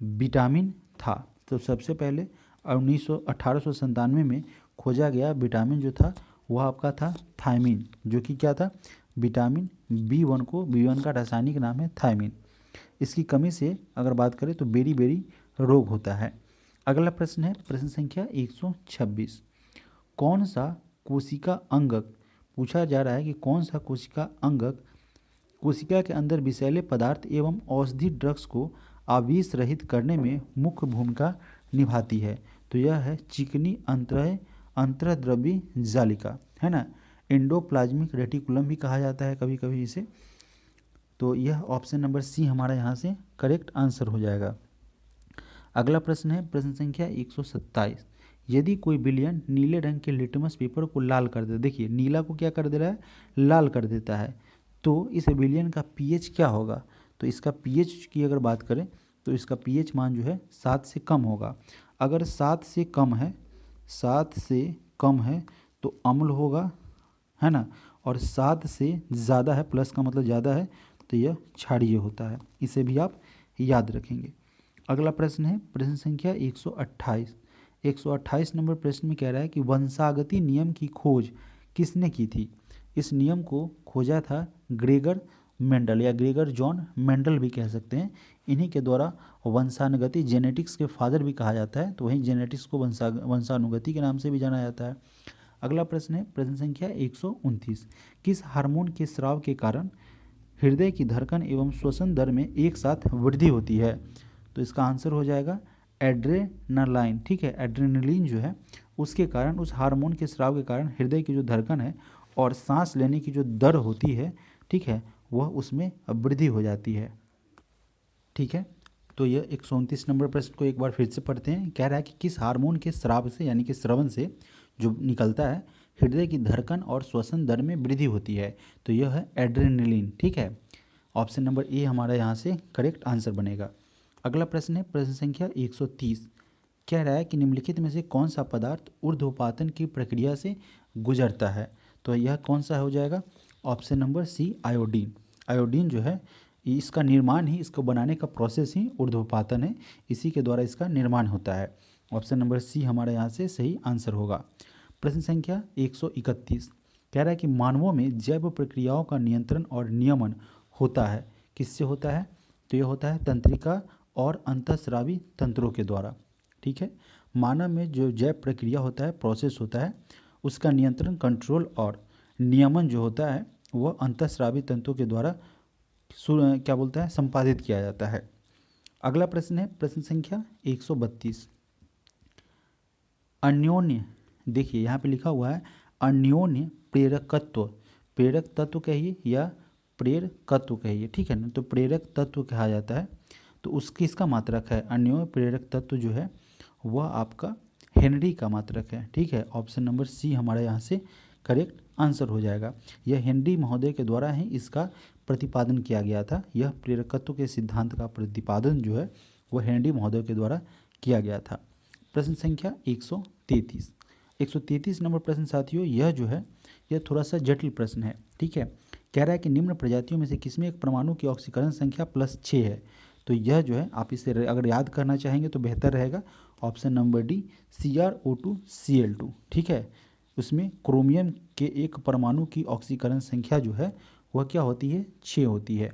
विटामिन था? तो सबसे पहले 1897 में खोजा गया विटामिन जो था वह आपका था थायमिन, जो कि क्या था, विटामिन B1 का रासायनिक नाम है थायमिन। इसकी कमी से अगर बात करें तो बेरी रोग होता है। अगला प्रश्न है प्रश्न संख्या 126, कौन सा कोशिका अंगक पूछा जा रहा है कि कौन सा कोशिका अंगक कोशिका के अंदर विषैले पदार्थ एवं औषधि ड्रग्स को आवेश रहित करने में मुख्य भूमिका निभाती है? तो यह है चिकनी अंतर्द्रव्यी जालिका, है ना, एंडोप्लाज्मिक रेटिकुलम भी कहा जाता है कभी कभी इसे। तो यह ऑप्शन नंबर सी हमारा यहाँ से करेक्ट आंसर हो जाएगा। अगला प्रश्न है प्रश्न संख्या 127, यदि कोई विलयन नीले रंग के लिटमस पेपर को लाल कर दे, देखिए नीला को क्या कर दे रहा है, लाल कर देता है, तो इस विलयन का पीएच क्या होगा? तो इसका पीएच की अगर बात करें तो इसका पीएच मान जो है 7 से कम होगा। अगर 7 से कम है तो अम्ल होगा, है ना, और 7 से ज़्यादा है, प्लस का मतलब ज़्यादा है, तो यह क्षारीय होता है। इसे भी आप याद रखेंगे। अगला प्रश्न है प्रश्न संख्या 128। 128 नंबर प्रश्न में कह रहा है कि वंशागति नियम की खोज किसने की थी? इस नियम को खोजा था ग्रेगर मेंडल या ग्रेगर जॉन मेंडल भी कह सकते हैं। इन्हीं के द्वारा वंशानुगति, जेनेटिक्स के फादर भी कहा जाता है, तो वहीं जेनेटिक्स को वंशानुगति के नाम से भी जाना जाता है। अगला प्रश्न है प्रश्न संख्या 129, किस हार्मोन के स्राव के कारण हृदय की धड़कन एवं श्वसन दर में एक साथ वृद्धि होती है? तो इसका आंसर हो जाएगा एड्रेनालाइन। ठीक है, एड्रेनलिन जो है उसके कारण, उस हार्मोन के स्राव के कारण हृदय की जो धड़कन है और सांस लेने की जो दर होती है, ठीक है, वह उसमें वृद्धि हो जाती है। ठीक है, तो यह 129 नंबर प्रश्न को एक बार फिर से पढ़ते हैं। कह रहा है कि किस हार्मोन के स्राव से यानी कि श्रवण से जो निकलता है हृदय की धड़कन और श्वसन दर में वृद्धि होती है? तो यह है एड्रेनलिन। ठीक है, ऑप्शन नंबर ए हमारा यहाँ से करेक्ट आंसर बनेगा। अगला प्रश्न है प्रश्न संख्या 130, कह रहा है कि निम्नलिखित में से कौन सा पदार्थ ऊर्ध्वपातन की प्रक्रिया से गुजरता है? तो यह कौन सा हो जाएगा? Option number C iodine. Iodine जो है इसका निर्माण ही, इसको बनाने का प्रोसेस ही ऊर्ध्वपातन है, इसी के द्वारा इसका निर्माण होता है। ऑप्शन नंबर सी हमारा यहाँ से सही आंसर होगा। प्रश्न संख्या 131 कह रहा है कि मानवों में जैव प्रक्रियाओं का नियंत्रण और नियमन होता है, किससे होता है? तो यह होता है तंत्रिका और अंतःस्रावी तंत्रों के द्वारा। ठीक है, मानव में जो जैव प्रक्रिया होता है, प्रोसेस होता है, उसका नियंत्रण, कंट्रोल और नियमन जो होता है वह अंतःस्रावी तंत्रों के द्वारा क्या बोलता है, संपादित किया जाता है। अगला प्रश्न है प्रश्न संख्या 132, अन्योन्य, देखिए यहाँ पे लिखा हुआ है अन्योन्य प्रेरकत्व, प्रेरक तत्व कहिए या प्रेरकत्व कहिए, ठीक है ना, तो प्रेरक तत्व कहा जाता है। तो उसकी इसका मात्रक है अन्योन्य प्रेरक तत्व जो है वह आपका हेनरी का मात्रक है। ठीक है, ऑप्शन नंबर सी हमारा यहाँ से करेक्ट आंसर हो जाएगा। यह हेनरी महोदय के द्वारा ही इसका प्रतिपादन किया गया था। यह प्रेरकत्व के सिद्धांत का प्रतिपादन जो है वह हेनरी महोदय के द्वारा किया गया था। प्रश्न संख्या 133। 133 नंबर प्रश्न साथियों, यह जो है यह थोड़ा सा जटिल प्रश्न है। ठीक है, कह रहा है कि निम्न प्रजातियों में से किसमें एक परमाणु की ऑक्सीकरण संख्या +6 है। तो यह जो है आप इसे अगर याद करना चाहेंगे तो बेहतर रहेगा। Option number D CrO2Cl2। ठीक है, उसमें क्रोमियम के एक परमाणु की ऑक्सीकरण संख्या जो है वह क्या होती है, 6 होती है।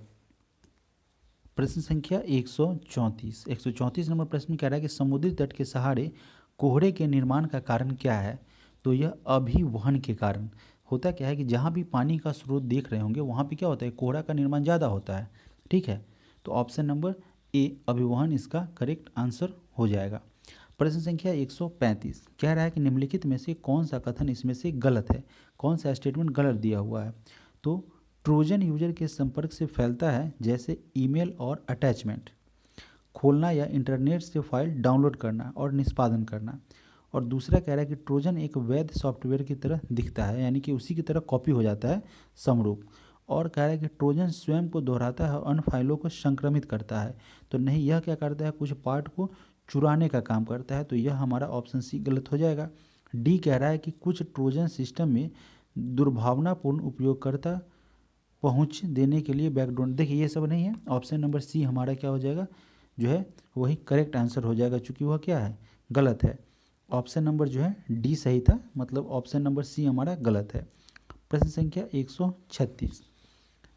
प्रश्न संख्या 134। 134 नंबर प्रश्न में कह रहा है कि समुद्री तट के सहारे कोहरे के निर्माण का कारण क्या है। तो यह अभिवहन के कारण होता क्या है कि जहाँ भी पानी का स्रोत देख रहे होंगे वहाँ पे क्या होता है, कोहरा का निर्माण ज़्यादा होता है। ठीक है, तो ऑप्शन नंबर ए अभिवहन इसका करेक्ट आंसर हो जाएगा। प्रश्न संख्या 135 कह रहा है कि निम्नलिखित में से कौन सा कथन इसमें से गलत है, कौन सा स्टेटमेंट गलत दिया हुआ है। तो ट्रोजन यूजर के संपर्क से फैलता है जैसे ईमेल और अटैचमेंट, खोलना या इंटरनेट से फाइल डाउनलोड करना और निष्पादन करना। और दूसरा कह रहा है कि ट्रोजन एक वैध सॉफ्टवेयर की तरह दिखता है, यानी कि उसी की तरह कॉपी हो जाता है समरूप। और कह रहा है कि ट्रोजन स्वयं को दोहराता है और अन्य फाइलों को संक्रमित करता है। तो नहीं, यह क्या करता है, कुछ पार्ट को चुराने का काम करता है। तो यह हमारा ऑप्शन सी गलत हो जाएगा। डी कह रहा है कि कुछ ट्रोजन सिस्टम में दुर्भावनापूर्ण उपयोगकर्ता पहुंच देने के लिए बैकडोर, देखिए ये सब नहीं है। ऑप्शन नंबर सी हमारा क्या हो जाएगा, जो है वही करेक्ट आंसर हो जाएगा, चूँकि वह क्या है, गलत है। ऑप्शन नंबर जो है डी सही था, मतलब ऑप्शन नंबर सी हमारा गलत है। प्रश्न संख्या 136।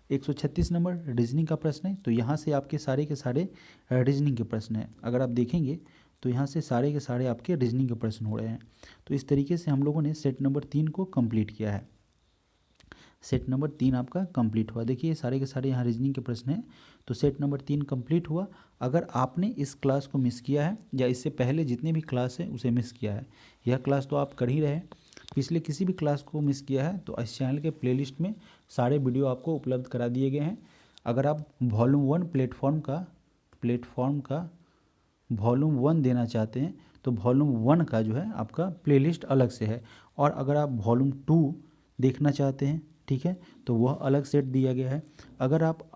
136 नंबर रीजनिंग का प्रश्न है। तो यहाँ से आपके सारे के सारे रीजनिंग के प्रश्न हैं। अगर आप देखेंगे तो यहाँ से सारे के सारे आपके रीजनिंग के प्रश्न हो रहे हैं। तो इस तरीके से हम लोगों ने सेट नंबर 3 को कंप्लीट किया है। सेट नंबर 3 आपका कंप्लीट हुआ। देखिए सारे के सारे यहाँ रीजनिंग के प्रश्न हैं। तो सेट नंबर 3 कंप्लीट हुआ। अगर आपने इस क्लास को मिस किया है या इससे पहले जितने भी क्लास है उसे मिस किया है, यह क्लास तो आप कर ही रहे हैं, पिछले किसी भी क्लास को मिस किया है तो इस चैनल के प्लेलिस्ट में सारे वीडियो आपको उपलब्ध करा दिए गए हैं। अगर आप वॉल्यूम 1 प्लेटफॉर्म का वॉल्यूम 1 देना चाहते हैं तो वॉल्यूम 1 का जो है आपका प्लेलिस्ट अलग से है। और अगर आप वॉल्यूम 2 देखना चाहते हैं, ठीक है, तो वह अलग सेट दिया गया है। अगर आप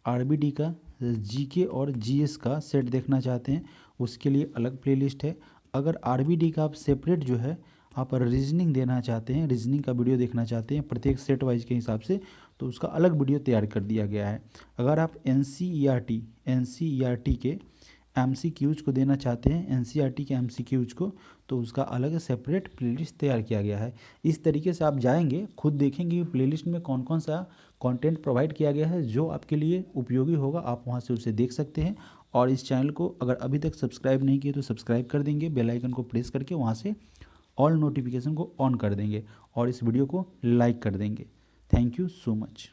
आरबीडी का जीके और जीएस का सेट देखना चाहते हैं उसके लिए अलग प्लेलिस्ट है। अगर आरबीडी का आप सेपरेट जो है आप रीजनिंग देना चाहते हैं, रीजनिंग का वीडियो देखना चाहते हैं प्रत्येक सेट वाइज के हिसाब से, तो उसका अलग वीडियो तैयार कर दिया गया है। अगर आप एनसीईआरटी के एमसीक्यूज को देना चाहते हैं, एनसीईआरटी के एमसीक्यूज को, तो उसका अलग सेपरेट प्लेलिस्ट तैयार किया गया है। इस तरीके से आप जाएंगे, खुद देखेंगे प्लेलिस्ट में कौन कौन सा कंटेंट प्रोवाइड किया गया है जो आपके लिए उपयोगी होगा, आप वहां से उसे देख सकते हैं। और इस चैनल को अगर अभी तक सब्सक्राइब नहीं किए तो सब्सक्राइब कर देंगे, बेल आइकन को प्रेस करके वहाँ से ऑल नोटिफिकेशन को ऑन कर देंगे और इस वीडियो को लाइक कर देंगे। Thank you so much.